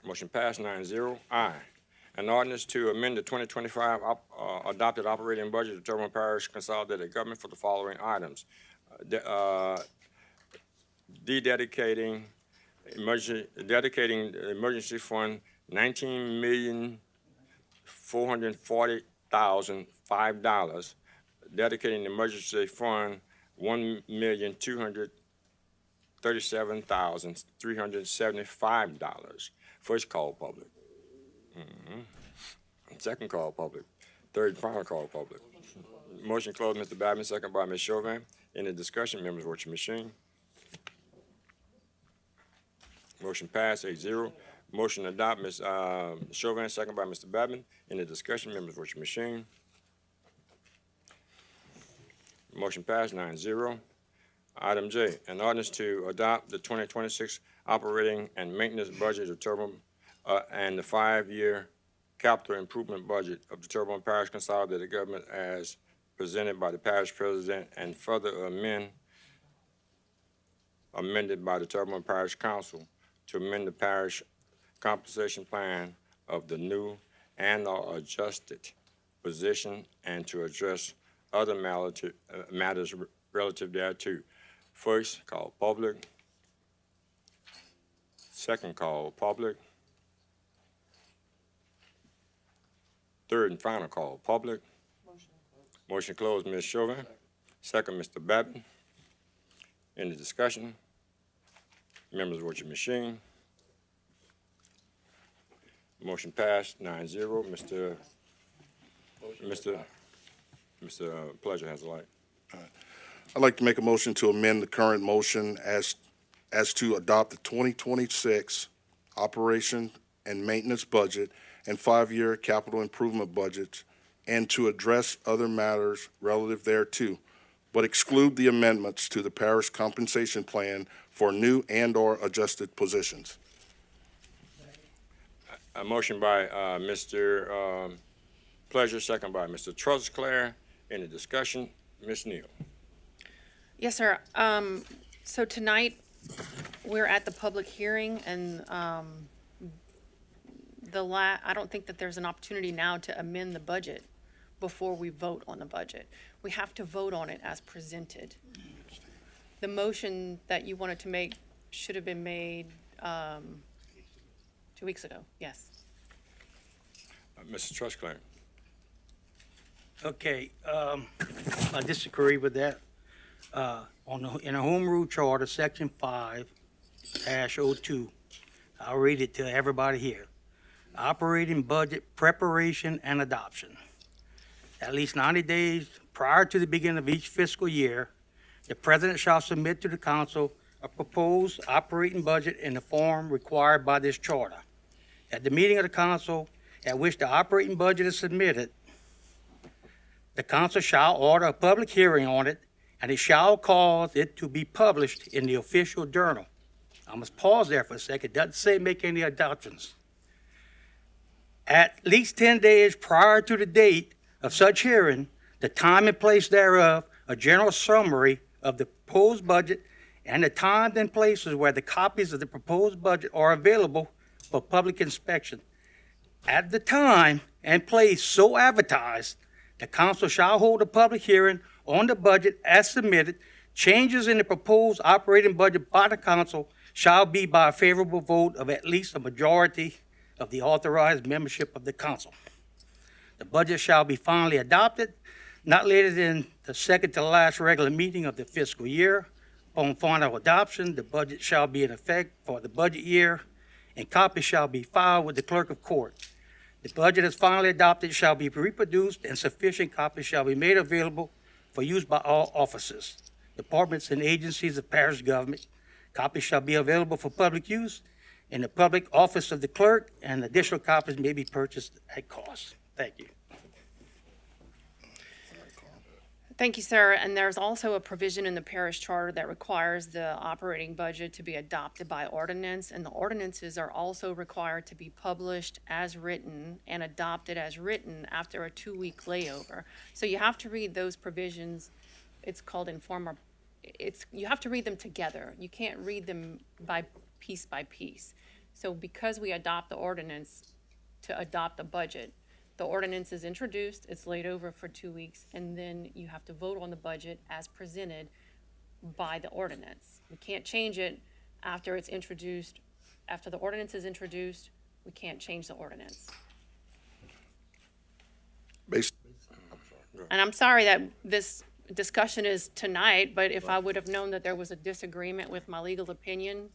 [SPEAKER 2] Motion passed 9-0. I, an ordinance to amend the 2025 adopted operating budget of Terrebonne Parish Consolidated Government for the following items. Dedicating the emergency fund $19,440,005. Dedicating the emergency fund $1,237,375. First call, public. Second call, public. Third, final call, public. Motion closed, Mr. Babin, second by Ms. Chauvin. Any discussion? Members vote your machine. Motion passed 8-0. Motion adopt, Ms. Chauvin, second by Mr. Babin. Any discussion? Members vote your machine. Motion passed 9-0. Item J, an ordinance to adopt the 2026 operating and maintenance budget of Terrebonne and the 5-year capital improvement budget of the Terrebonne Parish Consolidated Government as presented by the parish president and further amended by the Terrebonne Parish Council to amend the parish compensation plan of the new and/or adjusted position and to address other matters relative thereto. First call, public. Second call, public. Third and final call, public. Motion closed, Ms. Chauvin. Second, Mr. Babin. Any discussion? Members vote your machine. Motion passed 9-0. Mr. Pleasure has the light.
[SPEAKER 8] I'd like to make a motion to amend the current motion as to adopt the 2026 operation and maintenance budget and 5-year capital improvement budgets and to address other matters relative thereto, but exclude the amendments to the parish compensation plan for new and/or adjusted positions.
[SPEAKER 2] A motion by Mr. Pleasure, second by Mr. Trustclair. Any discussion? Ms. Neal.
[SPEAKER 13] Yes, sir. So tonight, we're at the public hearing, and I don't think that there's an opportunity now to amend the budget before we vote on the budget. We have to vote on it as presented. The motion that you wanted to make should have been made 2 weeks ago, yes.
[SPEAKER 2] Mr. Trustclair.
[SPEAKER 14] Okay, I disagree with that. In a home rule charter, section 5-02, I'll read it to everybody here. Operating budget preparation and adoption. At least 90 days prior to the beginning of each fiscal year, the president shall submit to the council a proposed operating budget in the form required by this charter. At the meeting of the council at which the operating budget is submitted, the council shall order a public hearing on it, and it shall cause it to be published in the official journal. I must pause there for a second. It doesn't say make any adoptions. At least 10 days prior to the date of such hearing, the time and place thereof, a general summary of the proposed budget, and the times and places where the copies of the proposed budget are available for public inspection. at the time and place so advertised, the council shall hold a public hearing on the budget as submitted. Changes in the proposed operating budget by the council shall be by a favorable vote of at least a majority of the authorized membership of the council. The budget shall be finally adopted not later than the second to last regular meeting of the fiscal year. Upon final adoption, the budget shall be in effect for the budget year, and copies shall be filed with the clerk of court. The budget is finally adopted shall be reproduced, and sufficient copies shall be made available for use by all offices, departments, and agencies of parish government. Copies shall be available for public use in the public office of the clerk, and additional copies may be purchased at cost. Thank you.
[SPEAKER 13] Thank you, sir. And there's also a provision in the parish charter that requires the operating budget to be adopted by ordinance, and the ordinances are also required to be published as written and adopted as written after a 2-week layover. So you have to read those provisions. It's called you have to read them together. You can't read them by piece. So because we adopt the ordinance to adopt the budget, the ordinance is introduced, it's laid over for 2 weeks, and then you have to vote on the budget as presented by the ordinance. We can't change it after it's introduced. After the ordinance is introduced, we can't change the ordinance. And I'm sorry that this discussion is tonight, but if I would have known that there was a disagreement with my legal opinion,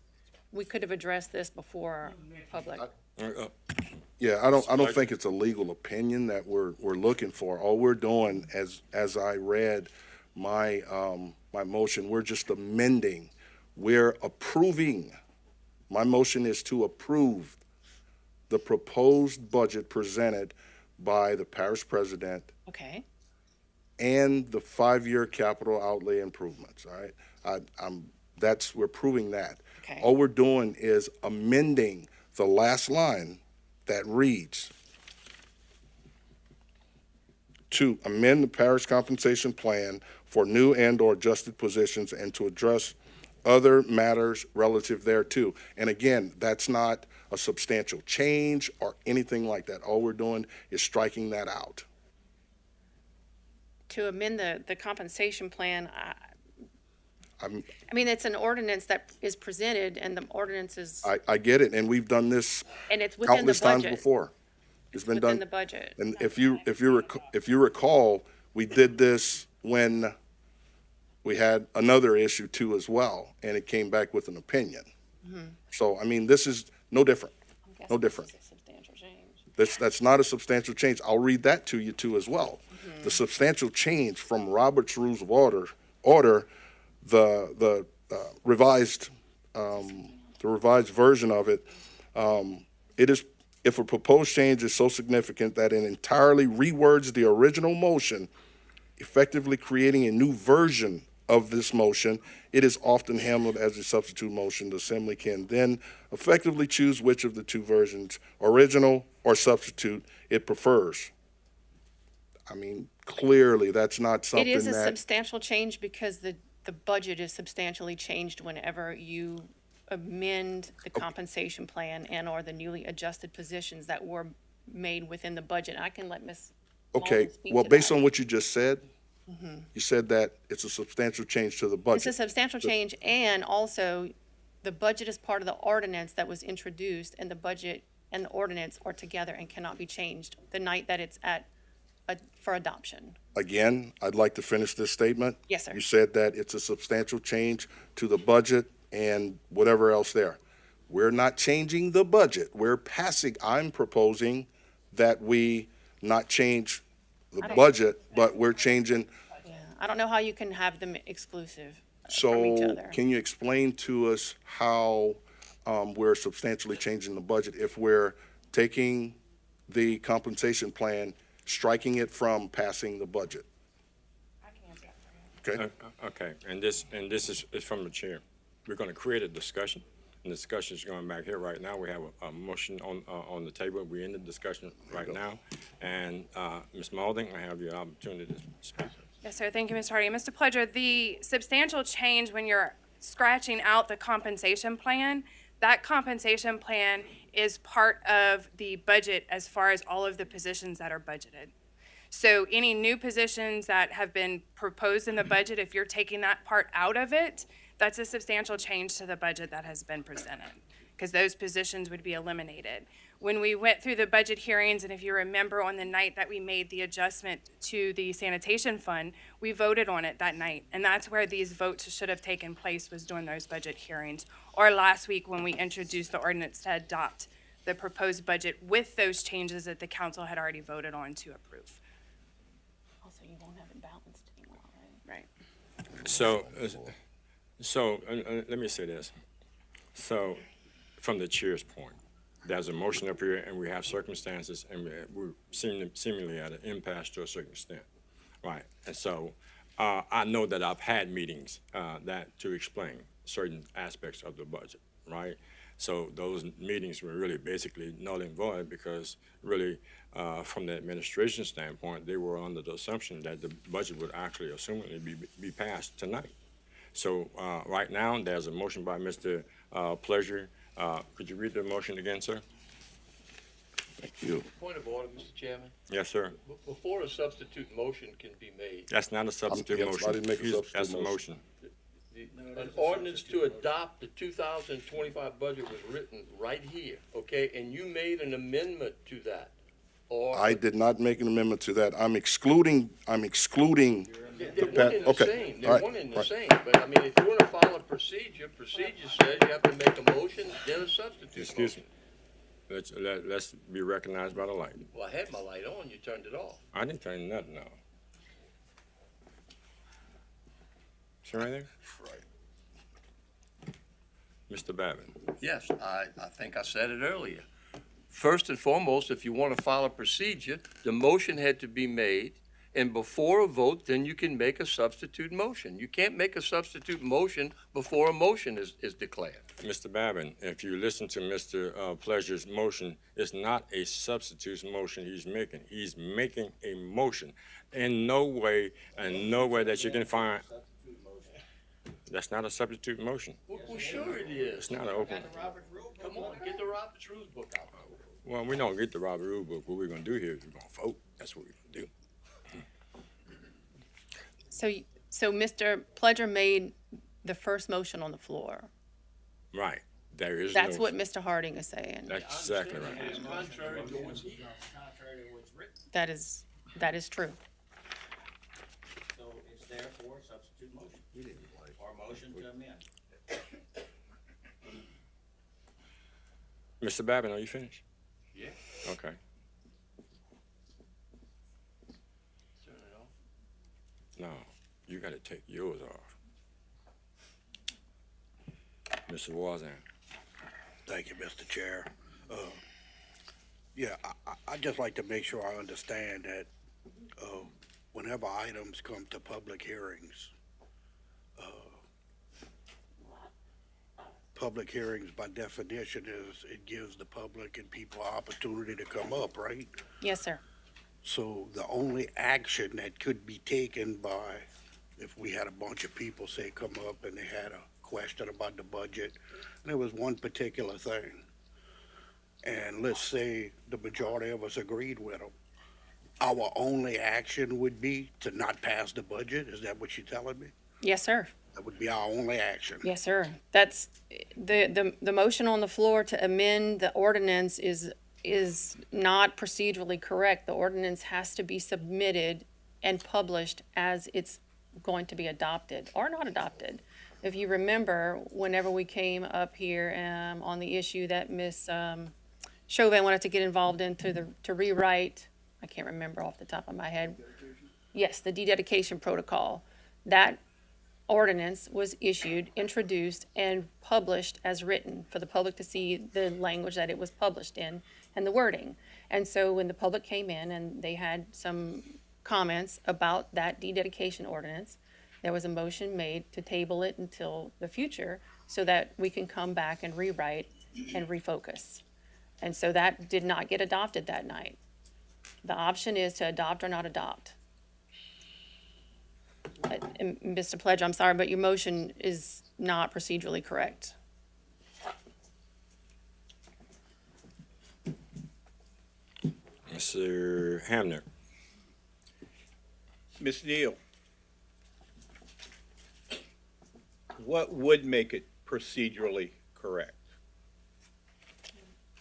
[SPEAKER 13] we could have addressed this before public.
[SPEAKER 8] Yeah, I don't think it's a legal opinion that we're looking for. All we're doing, as I read my my motion, we're just amending. We're approving. My motion is to approve the proposed budget presented by the parish president
[SPEAKER 13] Okay.
[SPEAKER 8] and the 5-year capital outlay improvements. All right, we're proving that.
[SPEAKER 13] Okay.
[SPEAKER 8] All we're doing is amending the last line that reads, to amend the parish compensation plan for new and/or adjusted positions and to address other matters relative thereto. And again, that's not a substantial change or anything like that. All we're doing is striking that out.
[SPEAKER 13] To amend the compensation plan,
[SPEAKER 8] I
[SPEAKER 13] mean, it's an ordinance that is presented, and the ordinance is,
[SPEAKER 8] I get it, and we've done this
[SPEAKER 13] and it's within the
[SPEAKER 8] countless times
[SPEAKER 13] budget.
[SPEAKER 8] before. It's been
[SPEAKER 13] Within
[SPEAKER 8] done.
[SPEAKER 13] the budget.
[SPEAKER 8] And if you recall, we did this when we had another issue too as well, and it came back with an opinion. So, I mean, this is no different, no different.
[SPEAKER 13] It's a substantial change.
[SPEAKER 8] That's not a substantial change. I'll read that to you too as well. The substantial change from Robert's Rules of Order, the revised version of it, it is, if a proposed change is so significant that it entirely rewords the original motion, effectively creating a new version of this motion, it is often handled as a substitute motion. The Assembly can then effectively choose which of the two versions, original or substitute, it prefers. I mean, clearly, that's not something that...
[SPEAKER 13] It is a substantial change because the budget is substantially changed whenever you amend the compensation plan and/or the newly adjusted positions that were made within the budget. I can let Ms.
[SPEAKER 8] Okay,
[SPEAKER 13] Malden speak
[SPEAKER 8] well,
[SPEAKER 13] to
[SPEAKER 8] based
[SPEAKER 13] that.
[SPEAKER 8] on what you just said, you said that it's a substantial change to the budget.
[SPEAKER 13] It's a substantial change, and also the budget is part of the ordinance that was introduced, and the budget and the ordinance are together and cannot be changed the night that it's for adoption.
[SPEAKER 8] Again, I'd like to finish this statement.
[SPEAKER 13] Yes, sir.
[SPEAKER 8] You said that it's a substantial change to the budget and whatever else there. We're not changing the budget. I'm proposing that we not change the budget, but we're changing.
[SPEAKER 13] Yeah, I don't know how you can have them exclusive from each
[SPEAKER 8] So
[SPEAKER 13] other.
[SPEAKER 8] can you explain to us how we're substantially changing the budget if we're taking the compensation plan, striking it from passing the budget? Okay.
[SPEAKER 2] Okay, and this is from the chair. We're going to create a discussion, and the discussion is going back here right now. We have a motion on the table. We're in the discussion right now. And Ms. Malden, I have your opportunity to speak.
[SPEAKER 15] Yes, sir. Thank you, Mr. Hardy. Mr. Pledger, the substantial change when you're scratching out the compensation plan, that compensation plan is part of the budget as far as all of the positions that are budgeted. So any new positions that have been proposed in the budget, if you're taking that part out of it, that's a substantial change to the budget that has been presented, because those positions would be eliminated. When we went through the budget hearings, and if you remember on the night that we made the adjustment to the sanitation fund, we voted on it that night. And that's where these votes should have taken place, was during those budget hearings. Or last week when we introduced the ordinance to adopt the proposed budget with those changes that the council had already voted on to approve.
[SPEAKER 13] Also, you won't have it balanced anymore, right?
[SPEAKER 15] Right.
[SPEAKER 2] So let me say this. So, from the chair's point, there's a motion up here, and we have circumstances, and we're seemingly at an impasse to a certain extent, right? And so, I know that I've had meetings that to explain certain aspects of the budget, right? So those meetings were really basically null and void because really, from the administration standpoint, they were under the assumption that the budget would actually assumedly be passed tonight. So right now, there's a motion by Mr. Pleasure. Could you read the motion again, sir? Thank you.
[SPEAKER 11] Point of order, Mr. Chairman.
[SPEAKER 2] Yes, sir.
[SPEAKER 11] Before a substitute motion can be made,
[SPEAKER 2] That's not a substitute
[SPEAKER 8] yes,
[SPEAKER 2] motion.
[SPEAKER 8] I didn't make a substitute
[SPEAKER 2] That's a motion.
[SPEAKER 11] an ordinance to adopt the 2025 budget was written right here, okay? And you made an amendment to that, or.
[SPEAKER 8] I did not make an amendment to that. I'm excluding
[SPEAKER 11] They're
[SPEAKER 8] the
[SPEAKER 11] one in the
[SPEAKER 8] okay.
[SPEAKER 11] same,
[SPEAKER 8] All
[SPEAKER 11] they're
[SPEAKER 8] right,
[SPEAKER 11] one in the
[SPEAKER 8] right.
[SPEAKER 11] same, but I mean, if you wanna follow procedure says you have to make a motion, then a substitute
[SPEAKER 2] Excuse me.
[SPEAKER 11] motion.
[SPEAKER 2] Let's be recognized by the light.
[SPEAKER 11] Well, I had my light on, you turned it off.
[SPEAKER 2] I didn't turn nothing off. See right there?
[SPEAKER 8] Right.
[SPEAKER 2] Mr. Babin.
[SPEAKER 11] Yes, I think I said it earlier. First and foremost, if you want to follow procedure, the motion had to be made, and before a vote, then you can make a substitute motion. You can't make a substitute motion before a motion is declared.
[SPEAKER 2] Mr. Babin, if you listen to Mr. Pleasure's motion, it's not a substitute motion he's making. He's making a motion. In no way that you can find. That's not a substitute motion.
[SPEAKER 11] Well, sure it is.
[SPEAKER 2] It's not an open.
[SPEAKER 11] Come on, get the Robert's Rules book out.
[SPEAKER 2] Well, we don't get the Robert Rule book. What we're gonna do here is we're gonna vote. That's what we're gonna do.
[SPEAKER 13] So Mr. Pledger made the first motion on the floor.
[SPEAKER 2] Right. There is
[SPEAKER 13] That's
[SPEAKER 2] no.
[SPEAKER 13] what Mr. Harding is saying.
[SPEAKER 2] That's exactly right.
[SPEAKER 11] It's contrary to what's here.
[SPEAKER 13] That is true.
[SPEAKER 12] So it's therefore a substitute motion. Or motion to amend.
[SPEAKER 2] Mr. Babin, are you finished?
[SPEAKER 11] Yeah.
[SPEAKER 2] Okay.
[SPEAKER 11] Turn it off.
[SPEAKER 2] No, you gotta take yours off. Mr. Wazan.
[SPEAKER 10] Thank you, Mr. Chair. Yeah, I'd just like to make sure I understand that whenever items come to public hearings, public hearings by definition is it gives the public and people opportunity to come up, right?
[SPEAKER 13] Yes, sir.
[SPEAKER 10] So the only action that could be taken by, if we had a bunch of people say come up and they had a question about the budget, and there was one particular thing, and let's say the majority of us agreed with them, our only action would be to not pass the budget? Is that what you're telling me?
[SPEAKER 13] Yes, sir.
[SPEAKER 10] That would be our only action?
[SPEAKER 13] Yes, sir. That's, the motion on the floor to amend the ordinance is not procedurally correct. The ordinance has to be submitted and published as it's going to be adopted or not adopted. If you remember, whenever we came up here on the issue that Ms. Chauvin wanted to get involved in to rewrite, I can't remember off the top of my head. Yes, the dededication protocol. That ordinance was issued, introduced, and published as written for the public to see the language that it was published in and the wording. And so when the public came in and they had some comments about that dededication ordinance, there was a motion made to table it until the future so that we can come back and rewrite and refocus. And so that did not get adopted that night. The option is to adopt or not adopt. And Mr. Pledger, I'm sorry, but your motion is not procedurally correct.
[SPEAKER 2] Mr. Hamner.
[SPEAKER 16] Ms. Neal, what would make it procedurally correct?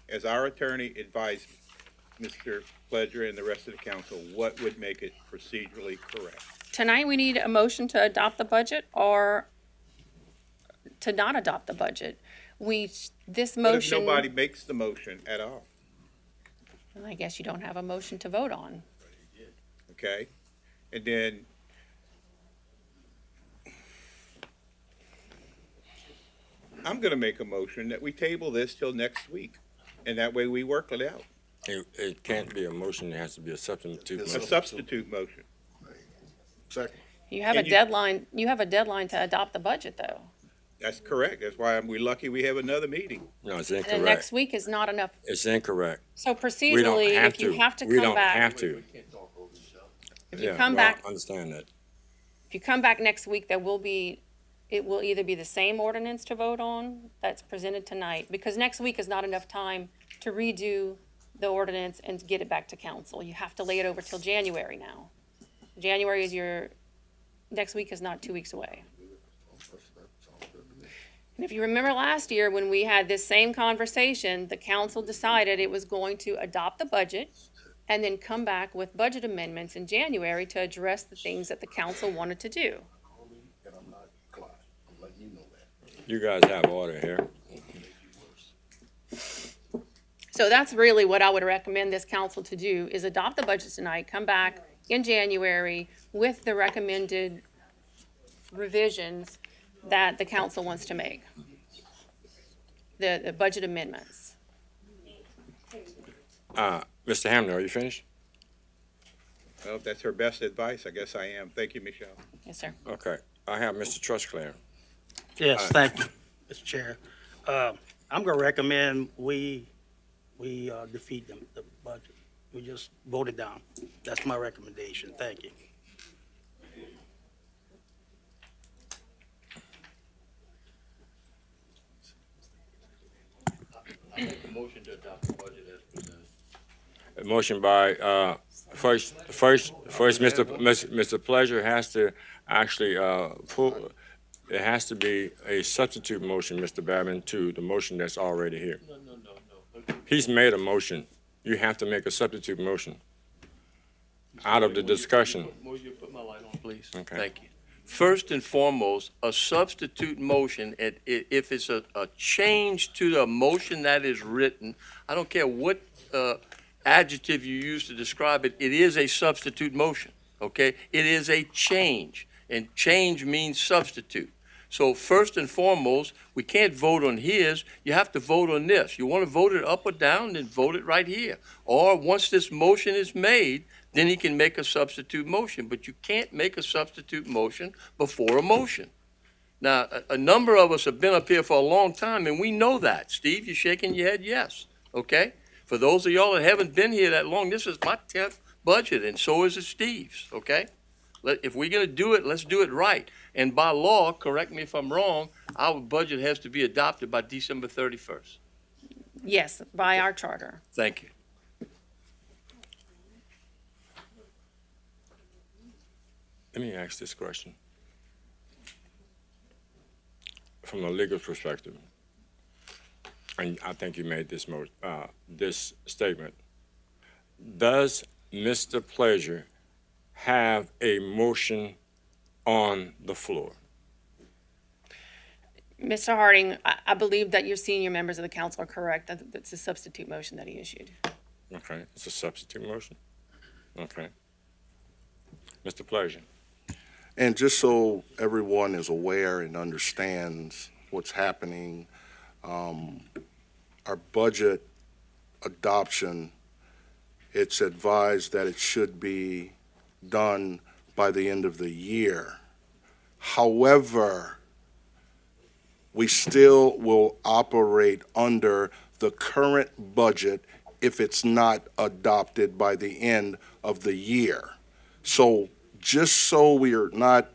[SPEAKER 16] As our attorney advised Mr. Pledger and the rest of the council, what would make it procedurally correct?
[SPEAKER 13] Tonight, we need a motion to adopt the budget or to not adopt the budget. This
[SPEAKER 16] What if
[SPEAKER 13] motion,
[SPEAKER 16] nobody makes the motion at all?
[SPEAKER 13] I guess you don't have a motion to vote on.
[SPEAKER 16] Okay? And then I'm gonna make a motion that we table this till next week, and that way we work it out.
[SPEAKER 2] It can't be a motion, it has to be a substitute
[SPEAKER 16] A
[SPEAKER 2] motion.
[SPEAKER 16] substitute motion.
[SPEAKER 8] Second.
[SPEAKER 13] You have a
[SPEAKER 16] And you-
[SPEAKER 13] deadline, you have a deadline to adopt the budget, though.
[SPEAKER 16] That's correct. That's why we're lucky we have another meeting.
[SPEAKER 2] No, it's
[SPEAKER 13] And
[SPEAKER 2] incorrect.
[SPEAKER 13] next week is not enough.
[SPEAKER 2] It's incorrect.
[SPEAKER 13] So
[SPEAKER 2] We don't
[SPEAKER 13] procedurally,
[SPEAKER 2] have
[SPEAKER 13] if you
[SPEAKER 2] to.
[SPEAKER 13] have to
[SPEAKER 2] We
[SPEAKER 13] come
[SPEAKER 2] don't
[SPEAKER 13] back,
[SPEAKER 2] have to.
[SPEAKER 13] if you
[SPEAKER 2] Yeah,
[SPEAKER 13] come
[SPEAKER 2] well,
[SPEAKER 13] back,
[SPEAKER 2] I understand that.
[SPEAKER 13] if you come back next week, it will either be the same ordinance to vote on that's presented tonight, because next week is not enough time to redo the ordinance and get it back to council. You have to lay it over till January now. January is next week is not 2 weeks away. And if you remember last year, when we had this same conversation, the council decided it was going to adopt the budget and then come back with budget amendments in January to address the things that the council wanted to do.
[SPEAKER 2] You guys have order here.
[SPEAKER 13] So that's really what I would recommend this council to do, is adopt the budget tonight, come back in January with the recommended revisions that the council wants to make. The budget amendments.
[SPEAKER 2] Mr. Hamner, are you finished?
[SPEAKER 16] Well, if that's her best advice, I guess I am. Thank you, Michelle.
[SPEAKER 13] Yes, sir.
[SPEAKER 2] Okay, I have Mr. Trustclair.
[SPEAKER 14] Yes, thank you, Mr. Chair. I'm gonna recommend we defeat the budget. We just vote it down. That's my recommendation. Thank you.
[SPEAKER 11] Motion to adopt the budget as presented.
[SPEAKER 2] A motion by, first, Mr. Pleasure has to actually, it has to be a substitute motion, Mr. Babin, to the motion that's already here.
[SPEAKER 11] No.
[SPEAKER 2] He's made a motion. You have to make a substitute motion out of the discussion.
[SPEAKER 11] Will you put my light on, please?
[SPEAKER 2] Okay.
[SPEAKER 11] Thank you. First and foremost, a substitute motion, if it's a change to the motion that is written, I don't care what adjective you use to describe it, it is a substitute motion, okay? It is a change, and change means substitute. So first and foremost, we can't vote on his, you have to vote on this. You want to vote it up or down, then vote it right here. Or once this motion is made, then he can make a substitute motion, but you can't make a substitute motion before a motion. Now, a number of us have been up here for a long time, and we know that. Steve, you're shaking your head yes, okay? For those of y'all that haven't been here that long, this is my 10th budget, and so is it Steve's, okay? If we're gonna do it, let's do it right. And by law, correct me if I'm wrong, our budget has to be adopted by December 31st.
[SPEAKER 13] Yes, by our charter.
[SPEAKER 11] Thank you.
[SPEAKER 2] Let me ask this question. From a legal perspective, and I think you made this statement. Does Mr. Pleasure have a motion on the floor?
[SPEAKER 13] Mr. Harding, I believe that your senior members of the council are correct. That's a substitute motion that he issued.
[SPEAKER 2] Okay, it's a substitute motion? Okay. Mr. Pleasure.
[SPEAKER 8] And just so everyone is aware and understands what's happening, our budget adoption, it's advised that it should be done by the end of the year. However, we still will operate under the current budget if it's not adopted by the end of the year. So just so we are not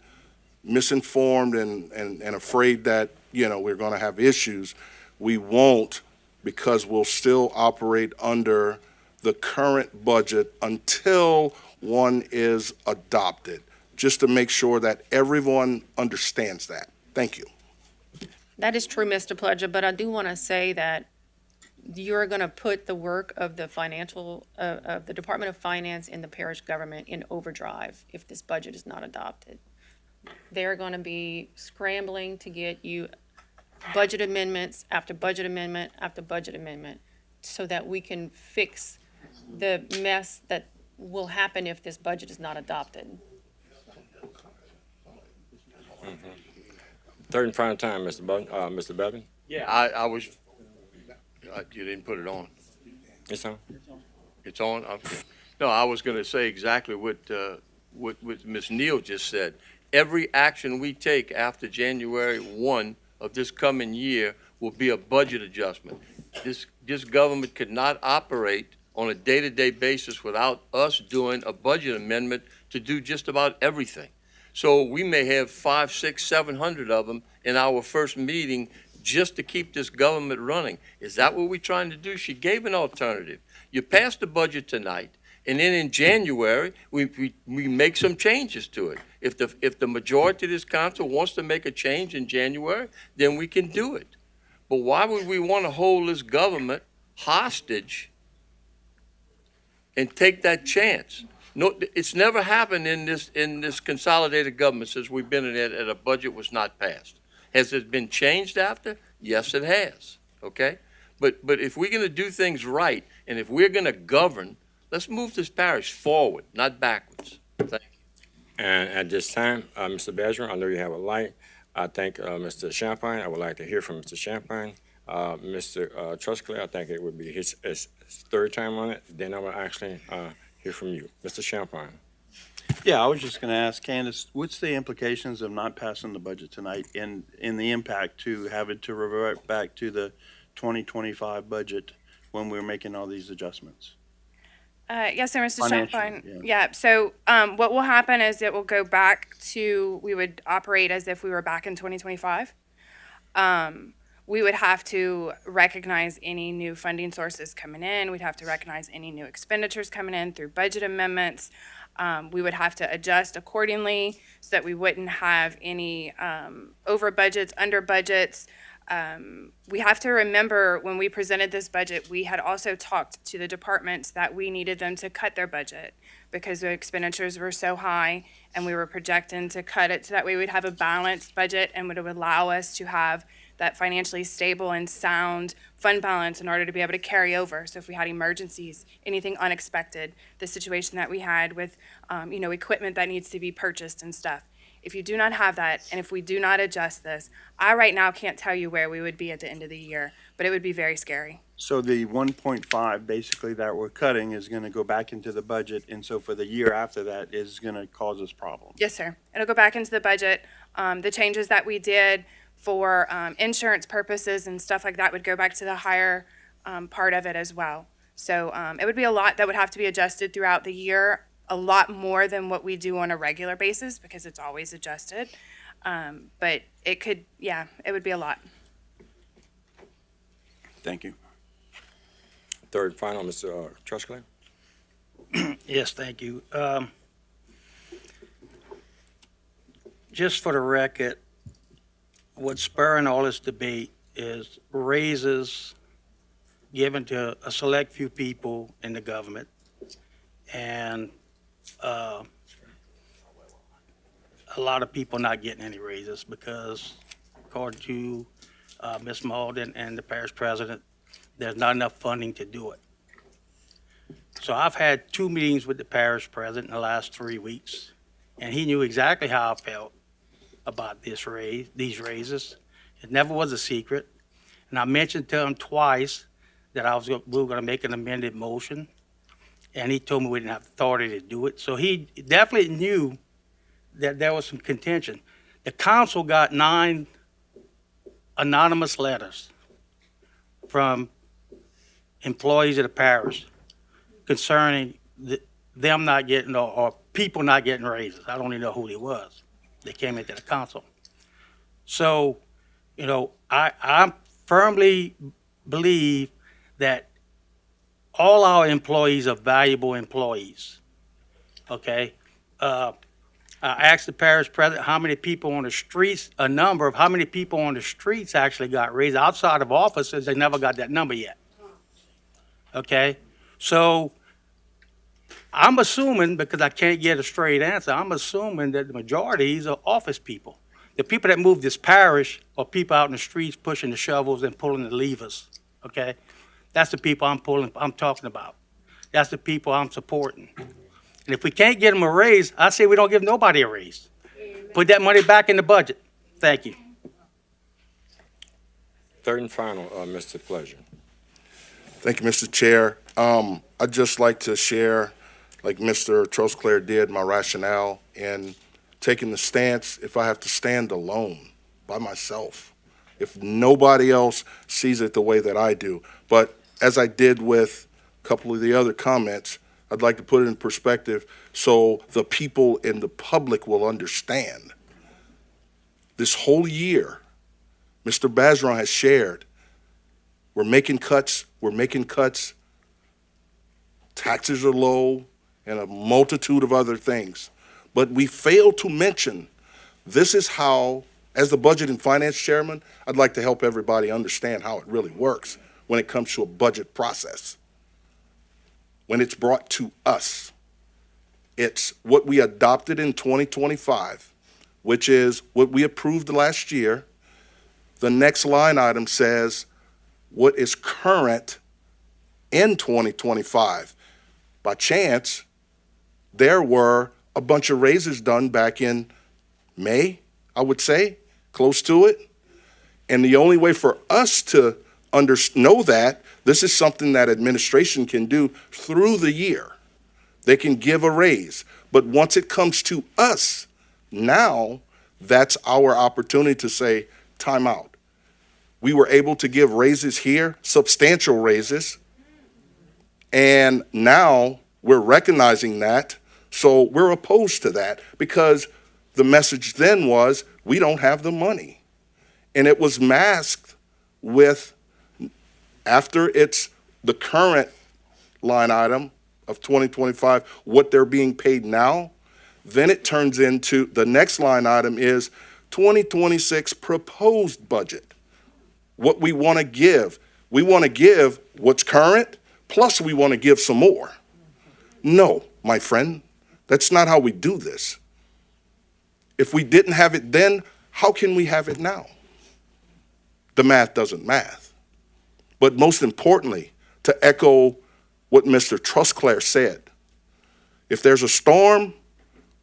[SPEAKER 8] misinformed and afraid that, we're going to have issues, we won't, because we'll still operate under the current budget until one is adopted, just to make sure that everyone understands that. Thank you.
[SPEAKER 13] That is true, Mr. Pledger, but I do want to say that you're going to put the work of the of the Department of Finance and the parish government in overdrive if this budget is not adopted. They're going to be scrambling to get you budget amendments after budget amendment after budget amendment so that we can fix the mess that will happen if this budget is not adopted.
[SPEAKER 2] Third and final time, Mr. Bevan.
[SPEAKER 11] Yeah, I was, you didn't put it on.
[SPEAKER 2] It's on.
[SPEAKER 11] It's on? Okay. No, I was going to say exactly what Ms. Neal just said. Every action we take after January 1 of this coming year will be a budget adjustment. This government could not operate on a day-to-day basis without us doing a budget amendment to do just about everything. So we may have 500, 600, 700 of them in our first meeting just to keep this government running. Is that what we're trying to do? She gave an alternative. You passed the budget tonight, and then in January, we make some changes to it. If the majority of this council wants to make a change in January, then we can do it. But why would we want to hold this government hostage and take that chance? No, it's never happened in this consolidated government since we've been in it and a budget was not passed. Has it been changed after? Yes, it has, okay? But if we're going to do things right and if we're going to govern, let's move this parish forward, not backwards. Thank you.
[SPEAKER 2] And at this time, Mr. Badger, I know you have a light. I thank Mr. Champagne. I would like to hear from Mr. Champagne. Mr. Trusclair, I think it would be his third time on it. Then I will actually hear from you. Mr. Champagne.
[SPEAKER 17] Yeah, I was just going to ask Candace, what's the implications of not passing the budget tonight and the impact to having to revert back to the 2025 budget when we're making all these adjustments?
[SPEAKER 15] Yes, sir, Mr. Champagne.
[SPEAKER 17] Yeah.
[SPEAKER 15] Yeah, so what will happen is it will go back to, we would operate as if we were back in 2025. We would have to recognize any new funding sources coming in. We'd have to recognize any new expenditures coming in through budget amendments. We would have to adjust accordingly so that we wouldn't have any over budgets, under budgets. We have to remember when we presented this budget, we had also talked to the departments that we needed them to cut their budget because the expenditures were so high and we were projecting to cut it so that we would have a balanced budget and it would allow us to have that financially stable and sound fund balance in order to be able to carry over. So if we had emergencies, anything unexpected, the situation that we had with, equipment that needs to be purchased and stuff. If you do not have that, and if we do not adjust this, I right now can't tell you where we would be at the end of the year, but it would be very scary.
[SPEAKER 17] So the 1.5 basically that we're cutting is going to go back into the budget, and so for the year after that is going to cause us problems.
[SPEAKER 15] Yes, sir. It'll go back into the budget. The changes that we did for insurance purposes and stuff like that would go back to the higher part of it as well. So it would be a lot that would have to be adjusted throughout the year, a lot more than what we do on a regular basis because it's always adjusted. But it could, it would be a lot.
[SPEAKER 17] Thank you.
[SPEAKER 2] Third final, Mr. Trusclair.
[SPEAKER 14] Yes, thank you. Just for the record, what's spurring all this debate is raises given to a select few people in the government, and a lot of people not getting any raises because, according to Ms. Malden and the parish president, there's not enough funding to do it. So I've had 2 meetings with the parish president in the last 3 weeks, and he knew exactly how I felt about these raises. It never was a secret. And I mentioned to him twice that we were going to make an amended motion, and he told me we didn't have authority to do it. So he definitely knew that there was some contention. The council got 9 anonymous letters from employees of the parish concerning them not getting, or people not getting raises. I don't even know who they was. They came into the council. So, I firmly believe that all our employees are valuable employees, okay? I asked the parish president how many people on the streets, a number of how many people on the streets actually got raised. Outside of officers, they never got that number yet. Okay? So I'm assuming, because I can't get a straight answer, I'm assuming that the majorities are office people. The people that move this parish are people out in the streets pushing the shovels and pulling the levers. Okay? That's the people I'm talking about. That's the people I'm supporting. And if we can't get them a raise, I say we don't give nobody a raise. Put that money back in the budget. Thank you.
[SPEAKER 2] Third and final, Mr. Pleasure.
[SPEAKER 8] Thank you, Mr. Chair. I'd just like to share, like Mr. Trosclair did, my rationale in taking the stance if I have to stand alone by myself, if nobody else sees it the way that I do. But as I did with a couple of the other comments, I'd like to put it in perspective so the people in the public will understand. This whole year, Mr. Bergeron has shared, we're making cuts, taxes are low, and a multitude of other things. But we fail to mention, this is how, as the Budget and Finance Chairman, I'd like to help everybody understand how it really works when it comes to a budget process. When it's brought to us, it's what we adopted in 2025, which is what we approved last year. The next line item says what is current in 2025. By chance, there were a bunch of raises done back in May, I would say, close to it. And the only way for us to know that, this is something that administration can do through the year. They can give a raise. But once it comes to us, now that's our opportunity to say, time out. We were able to give raises here, substantial raises, and now we're recognizing that, so we're opposed to that because the message then was, we don't have the money. And it was masked with, after it's the current line item of 2025, what they're being paid now, then it turns into, the next line item is 2026 proposed budget. What we want to give. We want to give what's current, plus we want to give some more. No, my friend, that's not how we do this. If we didn't have it then, how can we have it now? The math doesn't math. But most importantly, to echo what Mr. Trosclair said, if there's a storm,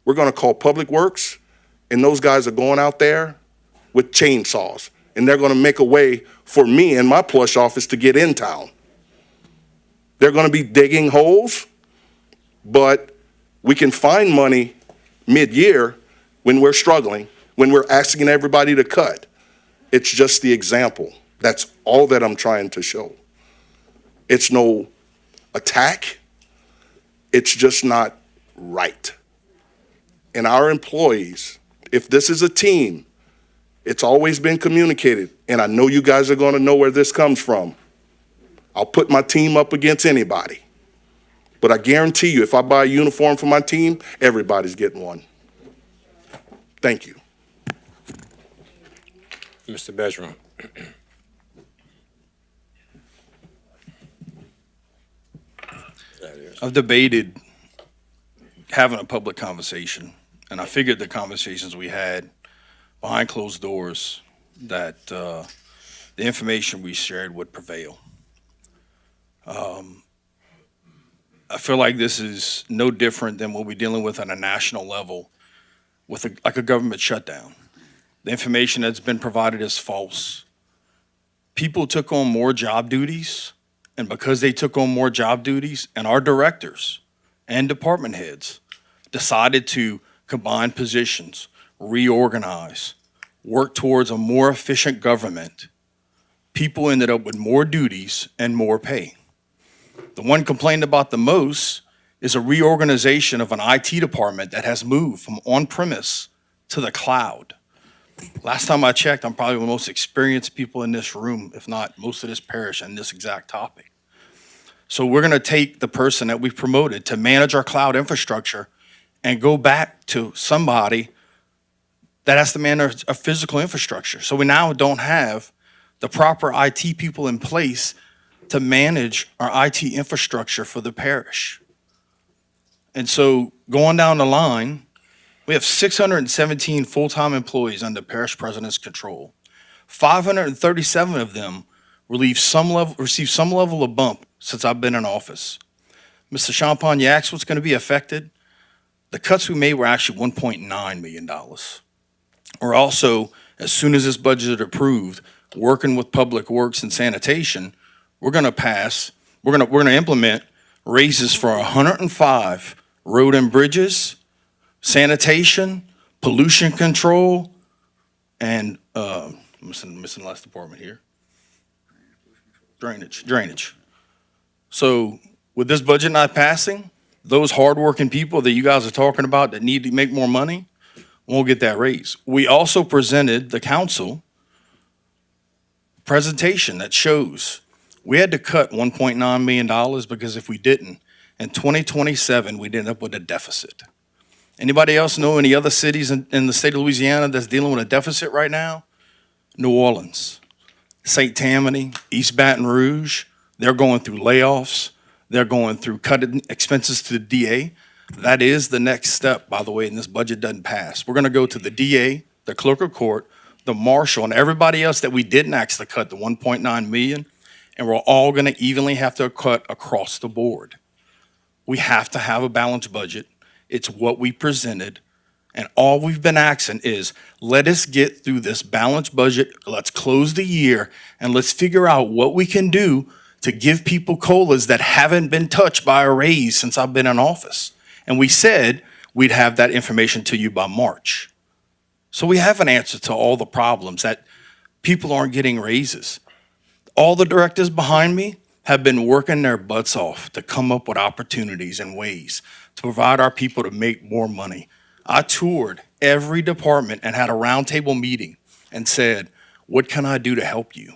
[SPEAKER 8] we're going to call Public Works, and those guys are going out there with chainsaws, and they're going to make a way for me and my plush office to get in town. They're going to be digging holes, but we can find money mid-year when we're struggling, when we're asking everybody to cut. It's just the example. That's all that I'm trying to show. It's no attack. It's just not right. And our employees, if this is a team, it's always been communicated, and I know you guys are going to know where this comes from. I'll put my team up against anybody. But I guarantee you, if I buy a uniform for my team, everybody's getting one. Thank you.
[SPEAKER 2] Mr. Bergeron.
[SPEAKER 18] I've debated having a public conversation, and I figured the conversations we had behind closed doors that the information we shared would prevail. I feel like this is no different than what we're dealing with on a national level with like a government shutdown. The information that's been provided is false. People took on more job duties, and because they took on more job duties, and our directors and department heads decided to combine positions, reorganize, work towards a more efficient government, people ended up with more duties and more pay. The one complained about the most is a reorganization of an IT department that has moved from on-premise to the cloud. Last time I checked, I'm probably one of the most experienced people in this room, if not most of this parish, on this exact topic. So we're going to take the person that we've promoted to manage our cloud infrastructure and go back to somebody that has to manage a physical infrastructure. So we now don't have the proper IT people in place to manage our IT infrastructure for the parish. And so going down the line, we have 617 full-time employees under parish president's control. 537 of them received some level of bump since I've been in office. Mr. Champagne, you asked what's going to be affected. The cuts we made were actually $1.9 million. We're also, as soon as this budget is approved, working with Public Works and Sanitation, we're going to implement raises for 105 road and bridges, sanitation, pollution control, and I'm missing the last department here. Drainage. So with this budget not passing, those hardworking people that you guys are talking about that need to make more money won't get that raise. We also presented the council presentation that shows we had to cut $1.9 million because if we didn't, in 2027, we'd end up with a deficit. Anybody else know any other cities in the state of Louisiana that's dealing with a deficit right now? New Orleans, St. Tammany, East Baton Rouge, they're going through layoffs. They're going through cutting expenses to the DA. That is the next step, by the way, and this budget doesn't pass. We're going to go to the DA, the clerk of court, the marshal, and everybody else that we didn't actually cut, the 1.9 million, and we're all going to evenly have to cut across the board. We have to have a balanced budget. It's what we presented, and all we've been asking is, let us get through this balanced budget, let's close the year, and let's figure out what we can do to give people COLAs that haven't been touched by a raise since I've been in office. And we said we'd have that information to you by March. So we have an answer to all the problems that people aren't getting raises. All the directors behind me have been working their butts off to come up with opportunities and ways to provide our people to make more money. I toured every department and had a roundtable meeting and said, what can I do to help you?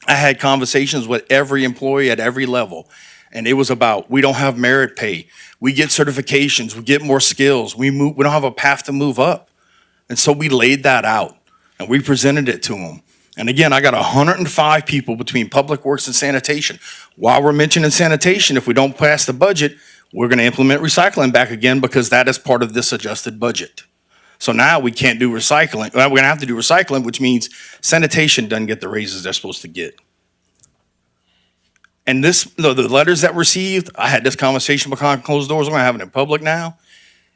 [SPEAKER 18] I had conversations with every employee at every level, and it was about, we don't have merit pay. We get certifications, we get more skills, we don't have a path to move up. And so we laid that out, and we presented it to them. And again, I got 105 people between Public Works and Sanitation. While we're mentioning sanitation, if we don't pass the budget, we're going to implement recycling back again because that is part of this adjusted budget. So now we can't do recycling. Well, we're going to have to do recycling, which means sanitation doesn't get the raises they're supposed to get. And the letters that were received, I had this conversation behind closed doors. We're going to have it in public now.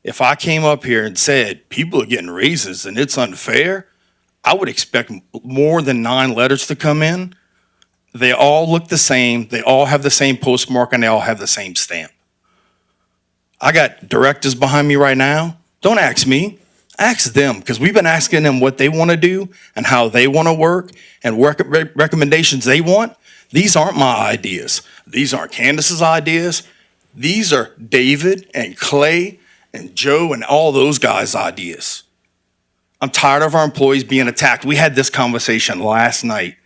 [SPEAKER 18] If I came up here and said people are getting raises and it's unfair, I would expect more than 9 letters to come in. They all look the same. They all have the same postmark and they all have the same stamp. I got directors behind me right now. Don't ask me. Ask them, because we've been asking them what they want to do and how they want to work and recommendations they want. These aren't my ideas. These aren't Candace's ideas. These are David and Clay and Joe and all those guys' ideas. I'm tired of our employees being attacked. We had this conversation last night,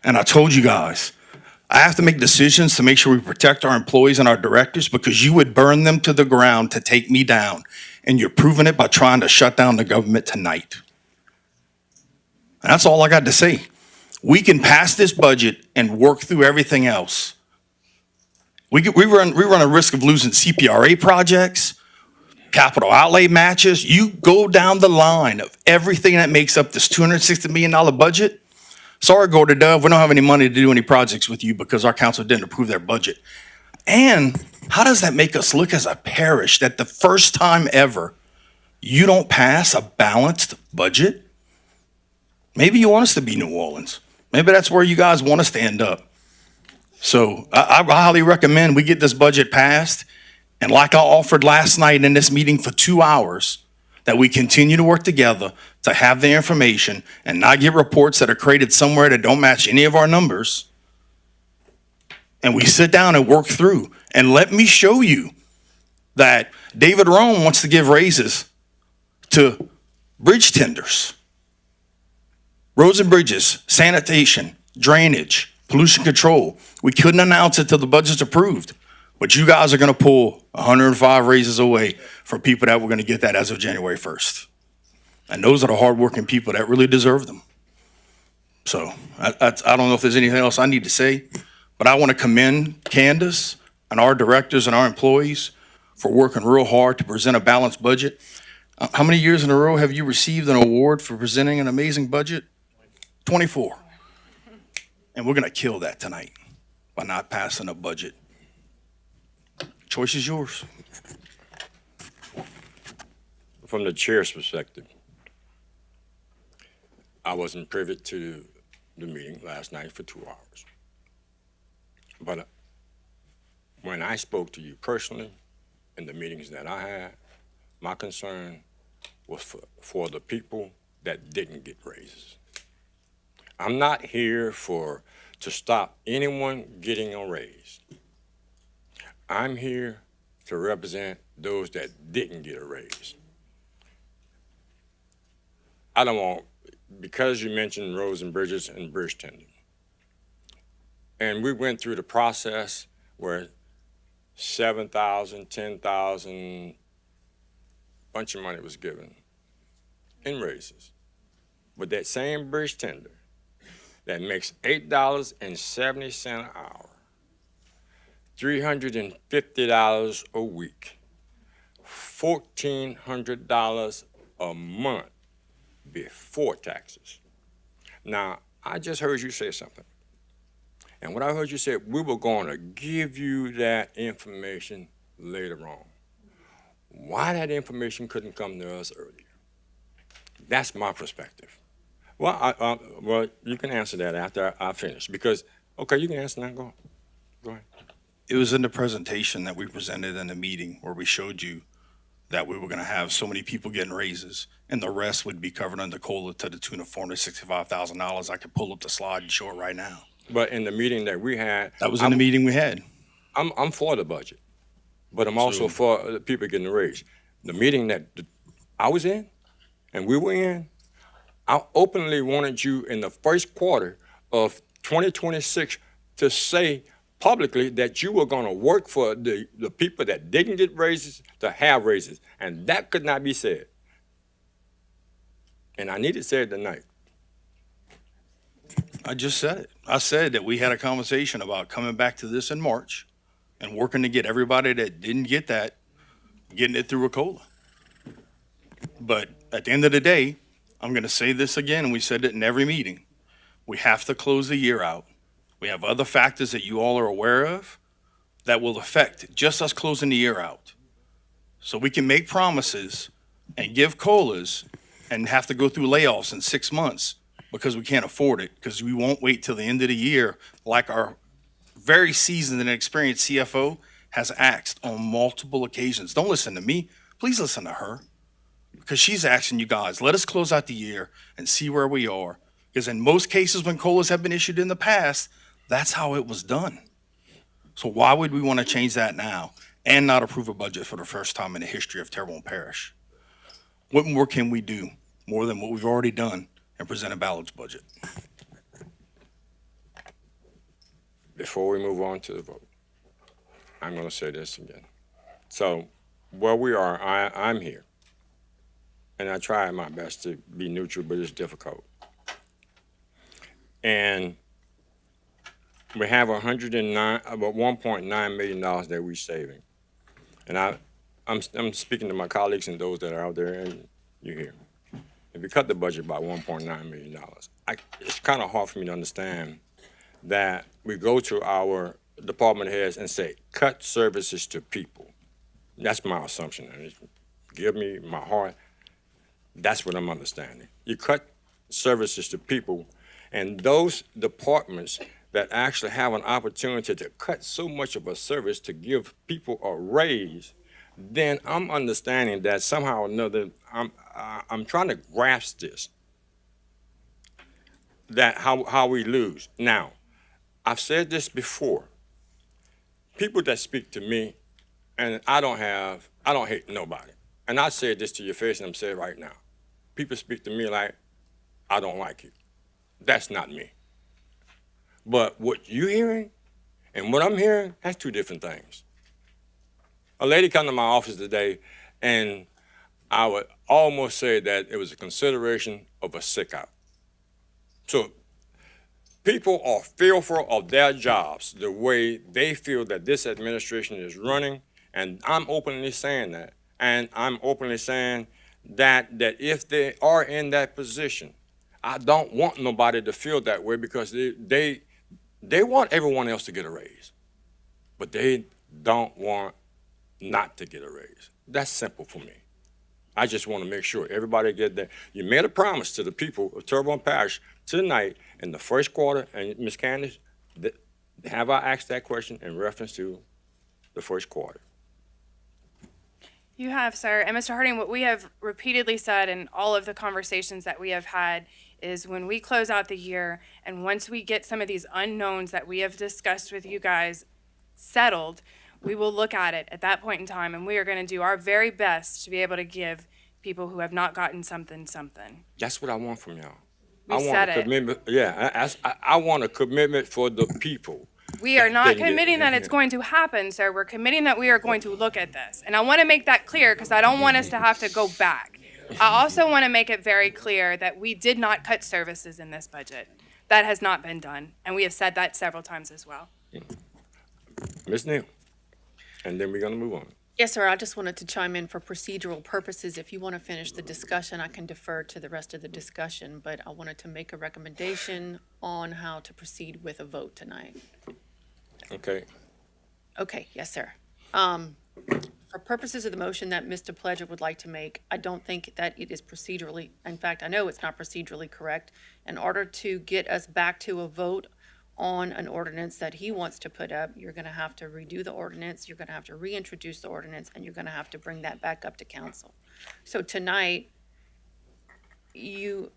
[SPEAKER 18] and I told you guys, I have to make decisions to make sure we protect our employees and our directors because you would burn them to the ground to take me down. And you're proving it by trying to shut down the government tonight. And that's all I got to say. We can pass this budget and work through everything else. We run a risk of losing CPRA projects, capital outlay matches. You go down the line of everything that makes up this $260 million budget. Sorry, Gorda Dove, we don't have any money to do any projects with you because our council didn't approve their budget. And how does that make us look as a parish that the first time ever you don't pass a balanced budget? Maybe you want us to be New Orleans. Maybe that's where you guys want us to end up. So I highly recommend we get this budget passed. And like I offered last night in this meeting for 2 hours, that we continue to work together to have the information and not get reports that are created somewhere that don't match any of our numbers. And we sit down and work through. And let me show you that David Rome wants to give raises to bridge tenders, roads and bridges, sanitation, drainage, Pollution control. We couldn't announce it till the budget's approved. But you guys are gonna pull 105 raises away for people that were gonna get that as of January 1st. And those are the hardworking people that really deserve them. So I don't know if there's anything else I need to say, but I want to commend Candace and our directors and our employees for working real hard to present a balanced budget. How many years in a row have you received an award for presenting an amazing budget? 24. And we're going to kill that tonight by not passing a budget. Choice is yours.
[SPEAKER 2] From the chair's perspective, I wasn't privy to the meeting last night for 2 hours. But when I spoke to you personally in the meetings that I had, my concern was for the people that didn't get raises. I'm not here to stop anyone getting a raise. I'm here to represent those that didn't get a raise. I don't want, because you mentioned roads and bridges and bridge tending, and we went through the process where 7,000, 10,000, bunch of money was given in raises. But that same bridge tender that makes $8.70 an hour, $350 a week, $1,400 a month before taxes. Now, I just heard you say something. And what I heard you say, we were going to give you that information later on. Why that information couldn't come to us earlier? That's my perspective. Well, well, you can answer that after I finish, because, okay, you can answer now, go ahead.
[SPEAKER 18] It was in the presentation that we presented in the meeting where we showed you that we were going to have so many people getting raises, and the rest would be covered under COLA to the tune of $465,000. I could pull up the slide and show it right now.
[SPEAKER 2] But in the meeting that we had,
[SPEAKER 18] That was in the meeting we had.
[SPEAKER 2] I'm for the budget, but I'm also for the people getting the raise. The meeting that I was in and we were in, I openly wanted you in the first quarter of 2026 to say publicly that you were going to work for the people that didn't get raises to have raises, and that could not be said. And I need to say it tonight.
[SPEAKER 18] I just said it. I said that we had a conversation about coming back to this in March and working to get everybody that didn't get that, getting it through a COLA. But at the end of the day, I'm going to say this again, and we said it in every meeting. We have to close the year out. We have other factors that you all are aware of that will affect just us closing the year out. So we can make promises and give COLAs and have to go through layoffs in 6 months because we can't afford it, because we won't wait till the end of the year like our very seasoned and experienced CFO has asked on multiple occasions. Don't listen to me. Please listen to her, because she's asking you guys, let us close out the year and see where we are. Because in most cases when COLAs have been issued in the past, that's how it was done. So why would we want to change that now and not approve a budget for the first time in the history of Terrebonne Parish? What more can we do more than what we've already done and present a balanced budget?
[SPEAKER 2] Before we move on to the vote, I'm going to say this again. So where we are, I'm here. And I try my best to be neutral, but it's difficult. And we have about $1.9 million that we're saving. And I'm speaking to my colleagues and those that are out there, and you're here. If we cut the budget by $1.9 million, it's kind of hard for me to understand that we go to our department heads and say, cut services to people. That's my assumption. And give me my heart. That's what I'm understanding. You cut services to people, and those departments that actually have an opportunity to cut so much of a service to give people a raise, then I'm understanding that somehow or another, I'm trying to grasp this, that how we lose. Now, I've said this before. People that speak to me, and I don't hate nobody. And I said this to your face, and I'm saying it right now. People speak to me like, I don't like you. That's not me. But what you hearing and what I'm hearing, that's two different things. A lady come to my office today, and I would almost say that it was a consideration of a sick out. So people are fearful of their jobs, the way they feel that this administration is running, and I'm openly saying that. And I'm openly saying that if they are in that position, I don't want nobody to feel that way, because they want everyone else to get a raise, but they don't want not to get a raise. That's simple for me. I just want to make sure everybody get that. You made a promise to the people of Terrebonne Parish tonight in the first quarter, and Ms. Candace, have I asked that question in reference to the first quarter?
[SPEAKER 15] You have, sir. And Mr. Harding, what we have repeatedly said in all of the conversations that we have had is when we close out the year and once we get some of these unknowns that we have discussed with you guys settled, we will look at it at that point in time, and we are going to do our very best to be able to give people who have not gotten something.
[SPEAKER 2] That's what I want from y'all.
[SPEAKER 15] We
[SPEAKER 2] I want
[SPEAKER 15] said
[SPEAKER 2] a
[SPEAKER 15] it.
[SPEAKER 2] commitment. Yeah, I want a commitment for the people.
[SPEAKER 15] We are not
[SPEAKER 2] Then you-
[SPEAKER 15] committing that it's going to happen, sir. We're committing that we are going to look at this. And I want to make that clear because I don't want us to have to go back. I also want to make it very clear that we did not cut services in this budget. That has not been done. And we have said that several times as well.
[SPEAKER 2] Ms. Neal, and then we're going to move on.
[SPEAKER 13] Yes, sir. I just wanted to chime in for procedural purposes. If you want to finish the discussion, I can defer to the rest of the discussion, but I wanted to make a recommendation on how to proceed with a vote tonight.
[SPEAKER 2] Okay.
[SPEAKER 13] Okay, yes, sir. For purposes of the motion that Mr. Pledger would like to make, I don't think that it is procedurally, in fact, I know it's not procedurally correct. In order to get us back to a vote on an ordinance that he wants to put up, you're gonna have to redo the ordinance, you're gonna have to reintroduce the ordinance, and you're gonna have to bring that back up to council. So tonight, and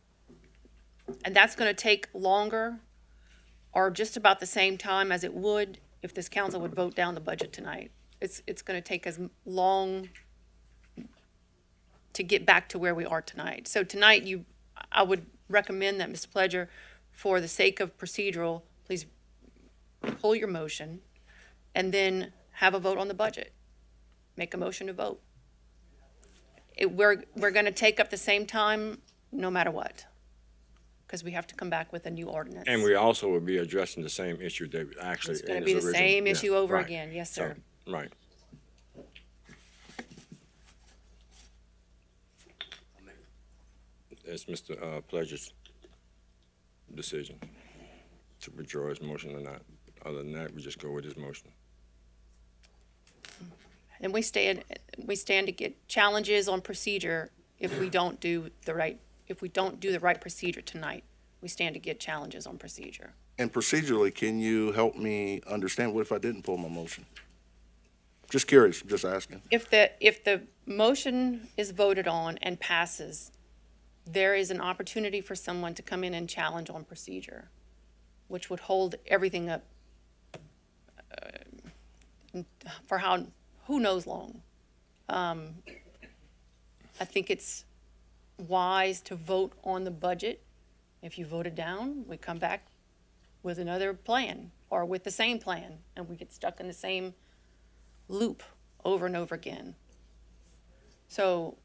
[SPEAKER 13] that's gonna take longer or just about the same time as it would if this council would vote down the budget tonight. It's gonna take as long to get back to where we are tonight. So tonight, I would recommend that, Mr. Pledger, for the sake of procedural, please pull your motion and then have a vote on the budget. Make a motion to vote. We're gonna take up the same time no matter what, because we have to come back with a new ordinance.
[SPEAKER 2] And we also will be addressing the same issue that actually.
[SPEAKER 13] It's gonna
[SPEAKER 2] in
[SPEAKER 13] be
[SPEAKER 2] his
[SPEAKER 13] the
[SPEAKER 2] original-
[SPEAKER 13] same
[SPEAKER 2] yeah,
[SPEAKER 13] issue over
[SPEAKER 2] right.
[SPEAKER 13] again. Yes,
[SPEAKER 2] So,
[SPEAKER 13] sir.
[SPEAKER 2] right. It's Mr. Pledger's decision to withdraw his motion or not. Other than that, we just go with his motion.
[SPEAKER 13] And we stand to get challenges on procedure if we don't do the right procedure tonight. We stand to get challenges on procedure.
[SPEAKER 8] And procedurally, can you help me understand, what if I didn't pull my motion? Just curious, just asking.
[SPEAKER 13] If the motion is voted on and passes, there is an opportunity for someone to come in and challenge on procedure, which would hold everything up for who knows long. I think it's wise to vote on the budget. If you vote it down, we come back with another plan or with the same plan, and we get stuck in the same loop over and over again. So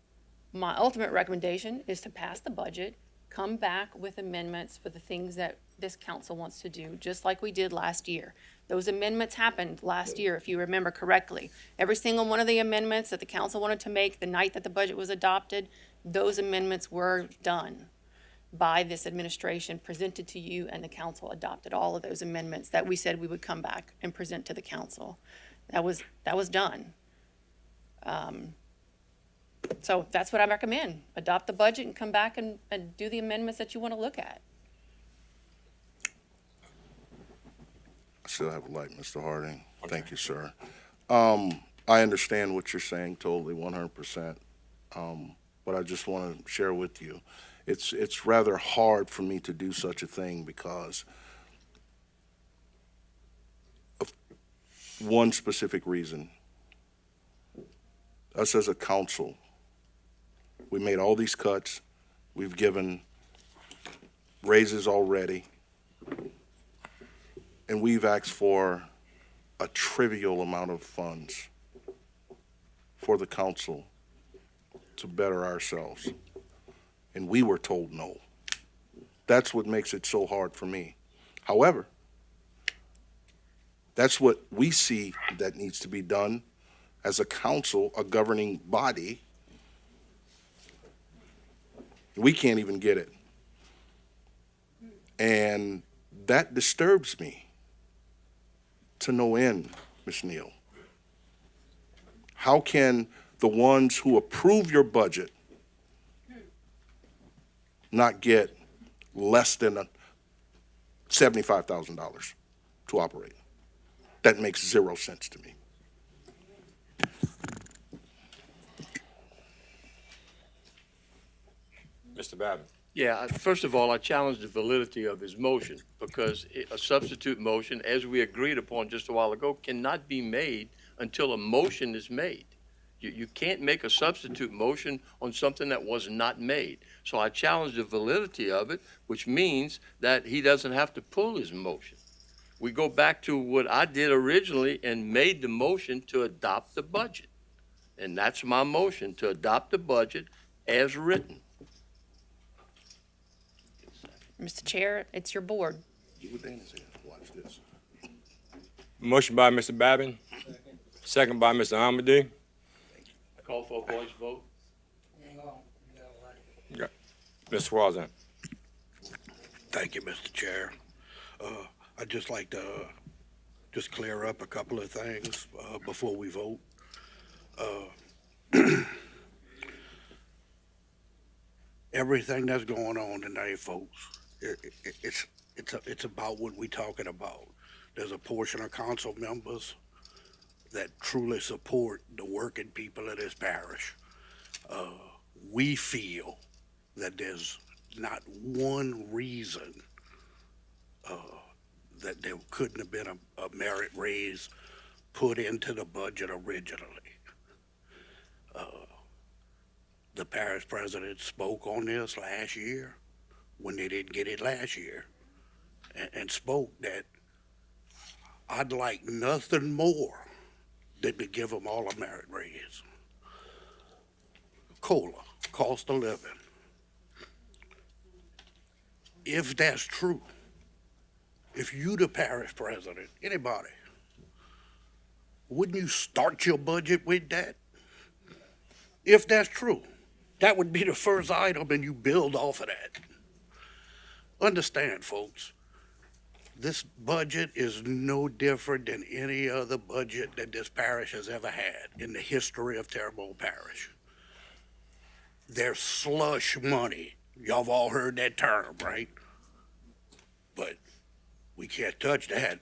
[SPEAKER 13] my ultimate recommendation is to pass the budget, come back with amendments for the things that this council wants to do, just like we did last year. Those amendments happened last year, if you remember correctly. Every single one of the amendments that the council wanted to make the night that the budget was adopted, those amendments were done by this administration, presented to you, and the council adopted all of those amendments that we said we would come back and present to the council. That was done. So that's what I recommend. Adopt the budget and come back and do the amendments that you want to look at.
[SPEAKER 8] I still have a light, Mr. Harding. Thank you, sir. I understand what you're saying totally, 100%. But I just want to share with you, it's rather hard for me to do such a thing because of one specific reason. Us as a council, we made all these cuts. We've given raises already. and we've asked for a trivial amount of funds for the council to better ourselves. And we were told no. That's what makes it so hard for me. However, that's what we see that needs to be done as a council, a governing body. We can't even get it. And that disturbs me to no end, Ms. Neal. How can the ones who approve your budget not get less than $75,000 to operate? That makes zero sense to me.
[SPEAKER 2] Mr. Babbitt.
[SPEAKER 11] Yeah, first of all, I challenge the validity of his motion because a substitute motion, as we agreed upon just a while ago, cannot be made until a motion is made. You can't make a substitute motion on something that was not made. So I challenge the validity of it, which means that he doesn't have to pull his motion. We go back to what I did originally and made the motion to adopt the budget. And that's my motion, to adopt the budget as written.
[SPEAKER 13] Mr. Chair, it's your board.
[SPEAKER 8] Watch this.
[SPEAKER 2] Motion by Mr. Babin. Second by Mr. Amady.
[SPEAKER 11] Call for a voice vote.
[SPEAKER 2] Yeah. Mr. Swanson.
[SPEAKER 10] Thank you, Mr. Chair. I'd just like to just clear up a couple of things before we vote. Everything that's going on tonight, folks, it's about what we're talking about. There's a portion of council members that truly support the working people of this parish. We feel that there's not one reason that there couldn't have been a merit raise put into the budget originally. The parish president spoke on this last year when they didn't get it last year and spoke that I'd like nothing more than to give them all a merit raise. COLA, cost of living. If that's true, if you the parish president, anybody, wouldn't you start your budget with that? If that's true, that would be the first item and you build off of that. Understand, folks, this budget is no different than any other budget that this parish has ever had in the history of Terrebonne Parish. There's slush money. Y'all have all heard that term, right? But we can't touch that.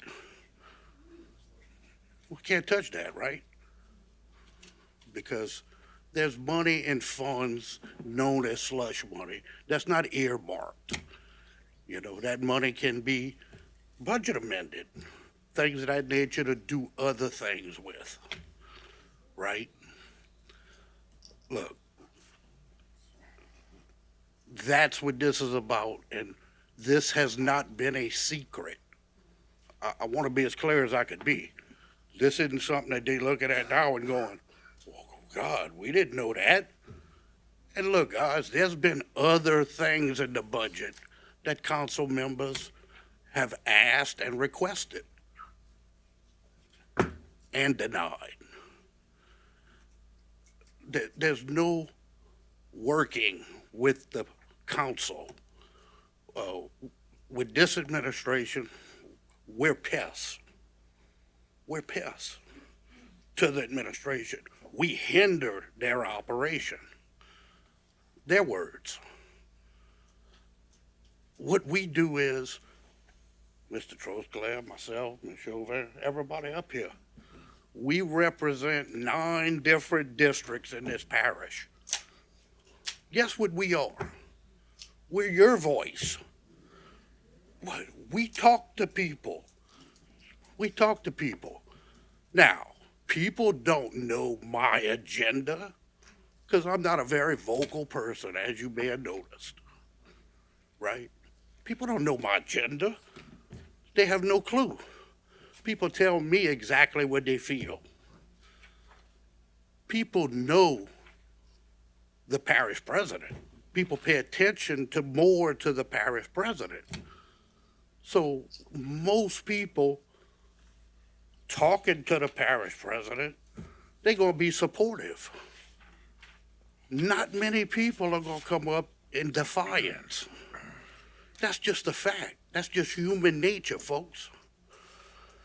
[SPEAKER 10] We can't touch that, right? Because there's money in funds known as slush money that's not earmarked. You know, that money can be budget amended, things of that nature to do other things with, right? Look, that's what this is about, and this has not been a secret. I want to be as clear as I could be. This isn't something that they're looking at now and going, oh, God, we didn't know that. And look, guys, there's been other things in the budget that council members have asked and requested and denied. There's no working with the council. With this administration, we're pests. We're pests to the administration. We hinder their operation. Their words. What we do is, Mr. Trosclair, myself, Ms. Chauvin, everybody up here, we represent 9 different districts in this parish. Guess what we are? We're your voice. We talk to people. We talk to people. Now, people don't know my agenda because I'm not a very vocal person, as you may have noticed, right? People don't know my agenda. They have no clue. People tell me exactly what they feel. People know the parish president. People pay attention to more to the parish president. So most people talking to the parish president, they're gonna be supportive. Not many people are gonna come up in defiance. That's just a fact. That's just human nature, folks.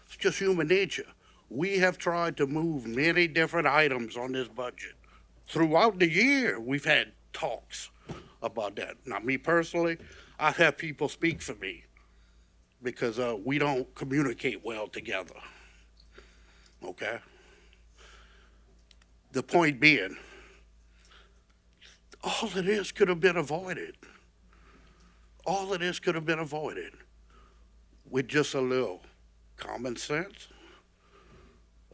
[SPEAKER 10] It's just human nature. We have tried to move many different items on this budget. Throughout the year, we've had talks about that. Now, me personally, I've had people speak for me because we don't communicate well together. Okay? The point being, all of this could have been avoided. All of this could have been avoided with just a little common sense,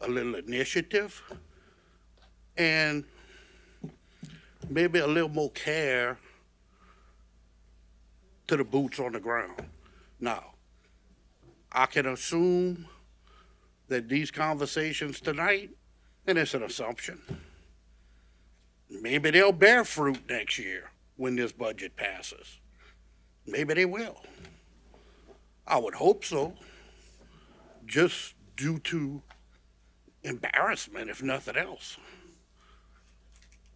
[SPEAKER 10] a little initiative, and maybe a little more care to the boots on the ground. Now, I can assume that these conversations tonight, and it's an assumption, maybe they'll bear fruit next year when this budget passes. Maybe they will. I would hope so, just due to embarrassment, if nothing else.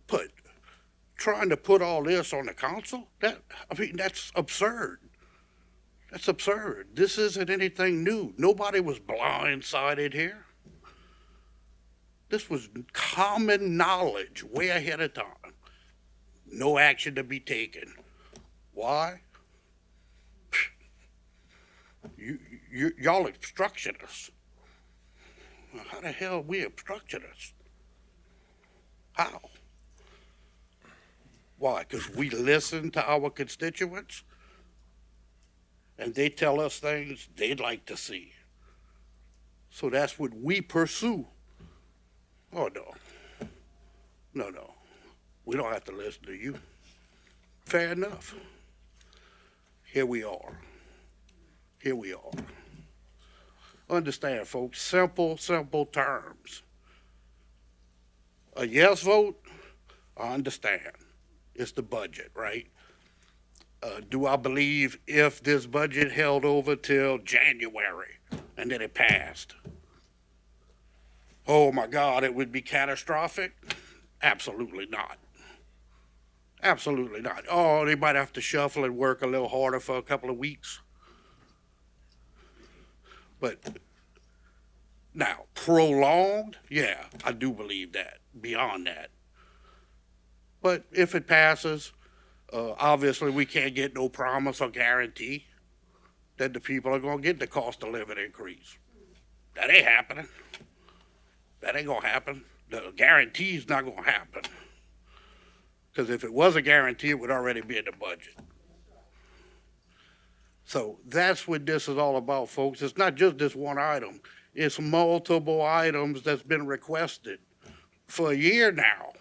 [SPEAKER 10] But trying to put all this on the council, that's absurd. That's absurd. This isn't anything new. Nobody was blindsided here. This was common knowledge way ahead of time. No action to be taken. Why? Y'all obstructionists. How the hell are we obstructionists? How? Why? Because we listen to our constituents and they tell us things they'd like to see. So that's what we pursue. Oh, no. No. We don't have to listen to you. Fair enough. Here we are. Understand, folks, simple terms. A yes vote, I understand. It's the budget, right? Do I believe if this budget held over till January and then it passed, oh my God, it would be catastrophic? Absolutely not. Absolutely not. Oh, they might have to shuffle and work a little harder for a couple of weeks. But now, prolonged, yeah, I do believe that, beyond that. But if it passes, obviously we can't get no promise or guarantee that the people are gonna get the cost of living increase. That ain't happening. That ain't gonna happen. The guarantee's not gonna happen. Because if it was a guarantee, it would already be in the budget. So that's what this is all about, folks. It's not just this one item. It's multiple items that's been requested for a year now.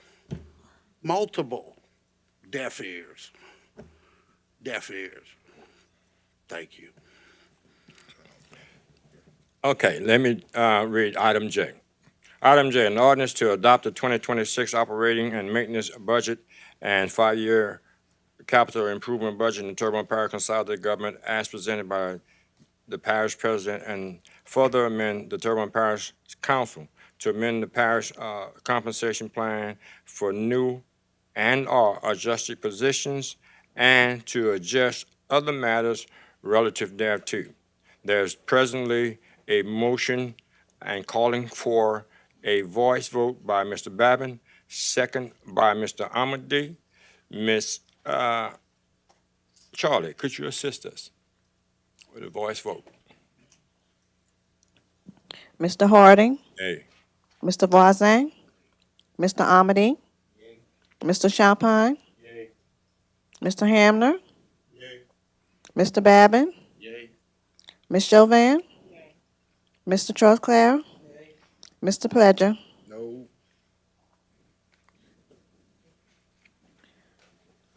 [SPEAKER 10] Multiple. Deaf ears. Deaf ears. Thank you.
[SPEAKER 2] Okay, let me read item J. Item J, an ordinance to adopt the 2026 operating and maintenance budget and 5-year capital improvement budget in the Terrebonne Parish Consolidated Government as presented by the parish president, and further amend the Terrebonne Parish Council to amend the parish compensation plan for new and/or adjusted positions and to adjust other matters relative thereto. There's presently a motion and calling for a voice vote by Mr. Babin, second by Mr. Amadi. Ms. Charlie, could you assist us with a voice vote?
[SPEAKER 3] Mr. Harding,
[SPEAKER 2] Yay.
[SPEAKER 3] Mr. Voisin, Mr. Amity, Mr. Champagne, Mr. Hamner, Mr. Babin, Ms. Chauvin, Mr. Trosclair, Mr. Pledger.
[SPEAKER 2] No.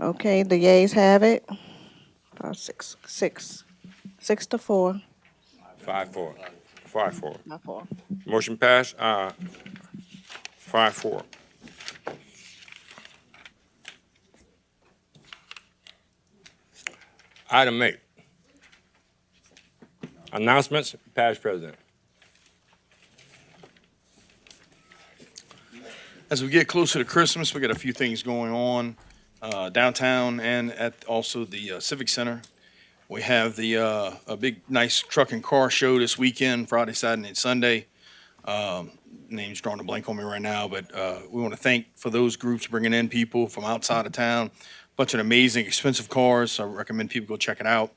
[SPEAKER 3] Okay, the yeas have it. 6 to 4.
[SPEAKER 2] 5-4. 5-4.
[SPEAKER 3] 5-4.
[SPEAKER 2] Motion passed, 5-4. Item 8. Announcements, past president.
[SPEAKER 18] As we get closer to Christmas, we got a few things going on downtown and at also the Civic Center. We have the a big, nice truck and car show this weekend, Friday, Saturday, and Sunday. Name's drawing a blank on me right now, but we want to thank for those groups bringing in people from outside of town. Bunch of amazing, expensive cars. So I recommend people go check it out.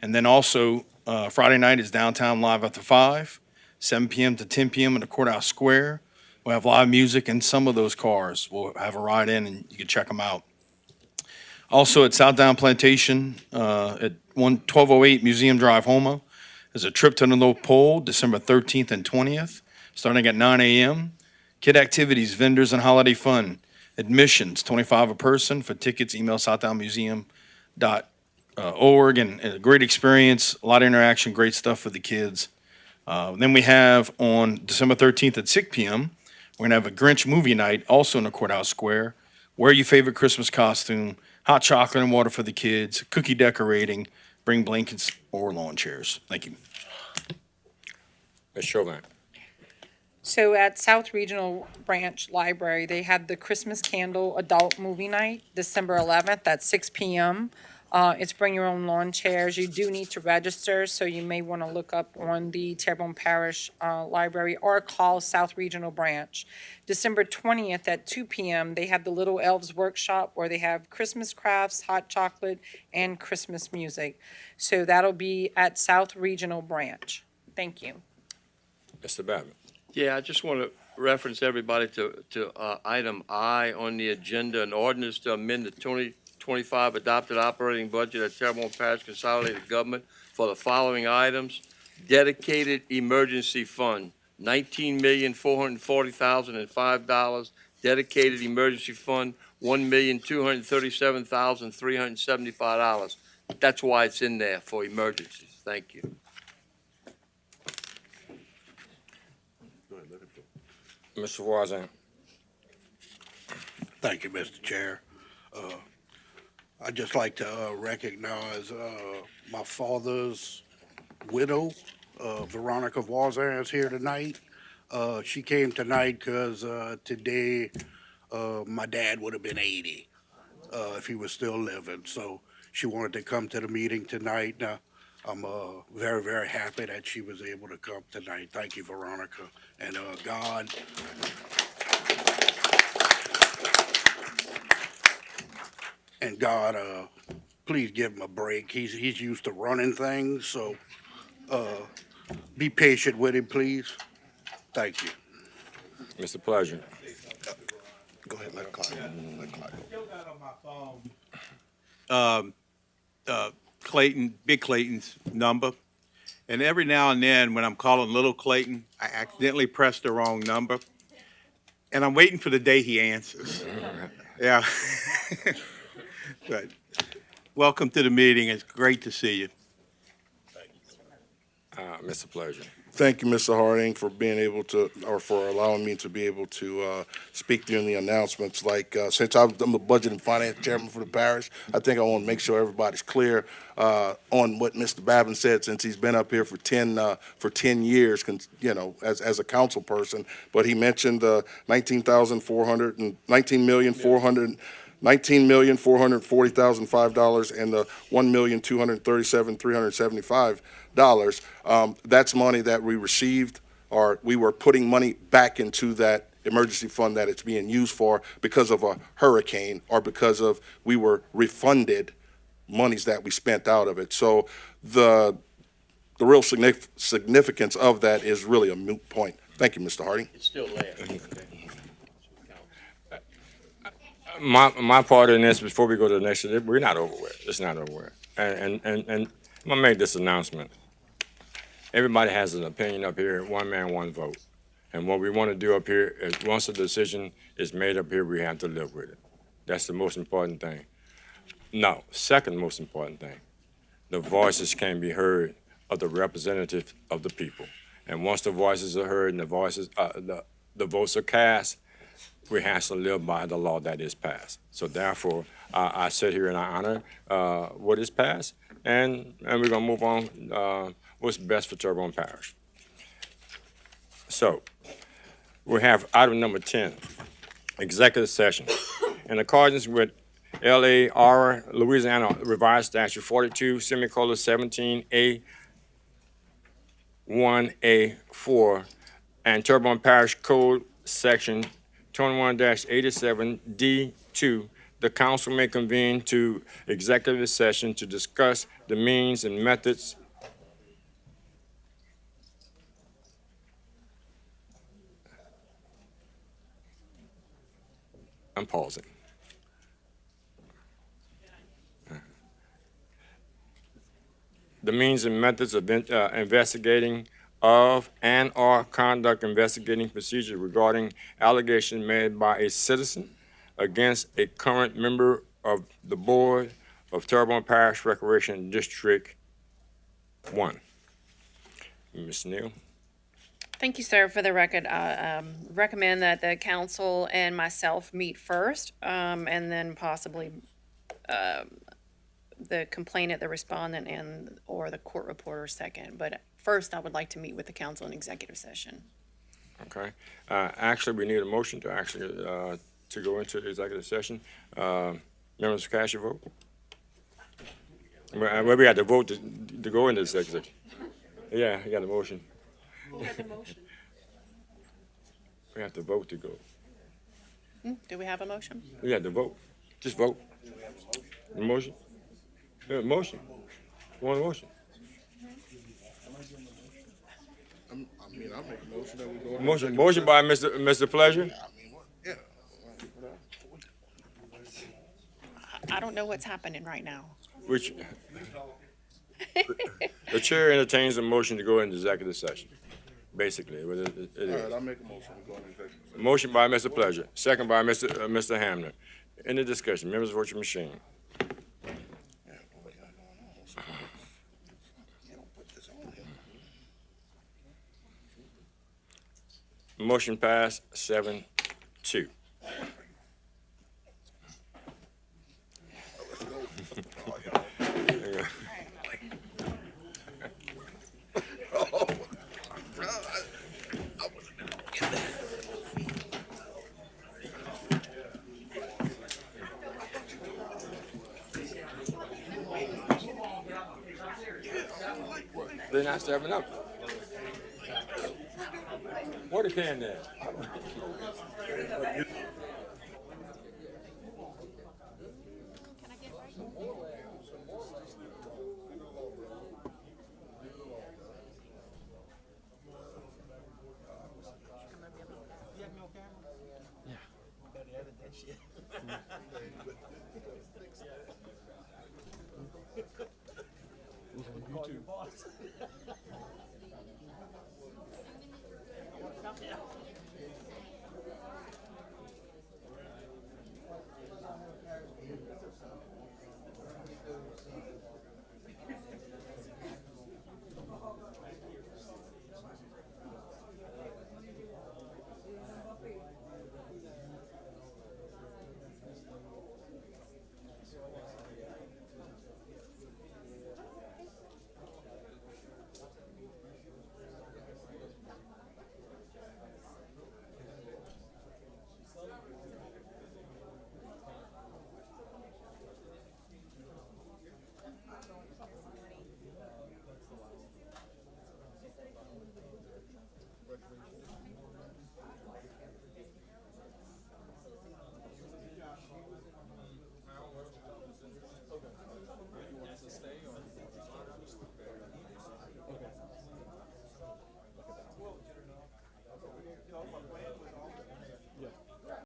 [SPEAKER 18] And then also Friday night is Downtown Live after 5, 7 p.m. to 10 p.m. in the Courthouse Square. We'll have live music and some of those cars. We'll have a ride in and you can check them out. Also at South Down Plantation at 1208 Museum Drive, Houma, there's a trip to the North Pole, December 13th and 20th, starting at 9 a.m. Kid activities, vendors, and holiday fun. Admissions, $25 a person. For tickets, email southdownmuseum.org. And a great experience, a lot of interaction, great stuff for the kids. Then we have on December 13th at 6 p.m., we're going to have a Grinch movie night, also in the Courthouse Square. Wear your favorite Christmas costume, hot chocolate and water for the kids, cookie decorating, bring blankets or lawn chairs. Thank you.
[SPEAKER 2] Ms. Chauvin.
[SPEAKER 9] So at South Regional Branch Library, they had the Christmas Candle Adult Movie Night, December 11th at 6 p.m. It's bring your own lawn chairs. You do need to register, so you may want to look up on the Terrebonne Parish Library or call South Regional Branch. December 20th at 2 p.m., they have the Little Elves Workshop where they have Christmas crafts, hot chocolate, and Christmas music. So that'll be at South Regional Branch. Thank you.
[SPEAKER 2] Mr. Babbitt.
[SPEAKER 11] Yeah, I just want to reference everybody to item I on the agenda, an ordinance to amend the 2025 adopted operating budget at Terrebonne Parish Consolidated Government for the following items. Dedicated Emergency Fund, $19,440,005. Dedicated Emergency Fund, $1,237,375. That's why it's in there, for emergencies. Thank you.
[SPEAKER 2] Mr. Voisin.
[SPEAKER 10] Thank you, Mr. Chair. I'd just like to recognize my father's widow, Veronica Voisin, is here tonight. She came tonight because today my dad would have been 80 if he was still living. So she wanted to come to the meeting tonight. I'm very, very happy that she was able to come tonight. Thank you, Veronica. And God, please give him a break. He's used to running things, so be patient with him, please. Thank you.
[SPEAKER 2] Mr. Pleasure.
[SPEAKER 10] Go ahead, let Clyde.
[SPEAKER 16] Clayton, Big Clayton's number. And every now and then, when I'm calling Little Clayton, I accidentally press the wrong number. And I'm waiting for the day he answers. Yeah. But welcome to the meeting. It's great to see you.
[SPEAKER 2] Mr. Pleasure.
[SPEAKER 8] Thank you, Mr. Harding, for being able to, or for allowing me to be able to speak during the announcements. Like, since I'm the Budget and Finance Chairman for the parish, I think I want to make sure everybody's clear on what Mr. Babin said, since he's been up here for 10 years, you know, as a council person. But he mentioned $19,440,005 and the $1,237,375. That's money that we received, or we were putting money back into that emergency fund that it's being used for because of a hurricane, or because of we were refunded monies that we spent out of it. So the real significance of that is really a moot point. Thank you, Mr. Harding.
[SPEAKER 11] It's still there.
[SPEAKER 2] My part in this, before we go to the next, we're not over with. It's not over with. And I'm going to make this announcement. Everybody has an opinion up here, one man, one vote. And what we want to do up here is, once a decision is made up here, we have to live with it. That's the most important thing. No, second most important thing, the voices can be heard of the representatives of the people. And once the voices are heard and the votes are cast, we have to live by the law that is passed. So therefore, I sit here and I honor what is passed, and we're gonna move on, what's best for Terrebonne Parish. So, we have item number 10, executive session. In accordance with LAR, Louisiana Revised Statute 42:17A 1A4, and Terrebonne Parish Code Section 21-87D2, the council may convene to executive session to discuss the means and methods I'm pausing. The means and methods of investigating of and/or conduct investigating procedure regarding allegations made by a citizen against a current member of the board of Terrebonne Parish Recreation District 1. Ms. Neal.
[SPEAKER 13] Thank you, sir. For the record, I recommend that the council and myself meet first, and then possibly the complainant, the respondent, or the court reporter second. But first, I would like to meet with the council in executive session.
[SPEAKER 2] Okay. Actually, we need a motion to actually to go into executive session. Members, cast your vote. Well, we got to vote to go into executive session. Yeah, you got a motion.
[SPEAKER 13] Who got the motion?
[SPEAKER 2] We have to vote to go.
[SPEAKER 13] Do we have a motion?
[SPEAKER 2] We have to vote. Just vote. The motion? Yeah, motion. One motion.
[SPEAKER 8] I mean, I'll make a motion that we go.
[SPEAKER 2] Motion by Mr. Pleasure.
[SPEAKER 13] I don't know what's happening right now.
[SPEAKER 2] Which the chair entertains a motion to go into executive session. Basically, what it is.
[SPEAKER 8] All right, I'll make a motion to go into executive session.
[SPEAKER 2] Motion by Mr. Pleasure, second by Mr. Hamner. Any discussion? Members, vote your machine. Motion passed 7-2. They're not stepping up. What a can there?
[SPEAKER 14] YouTube.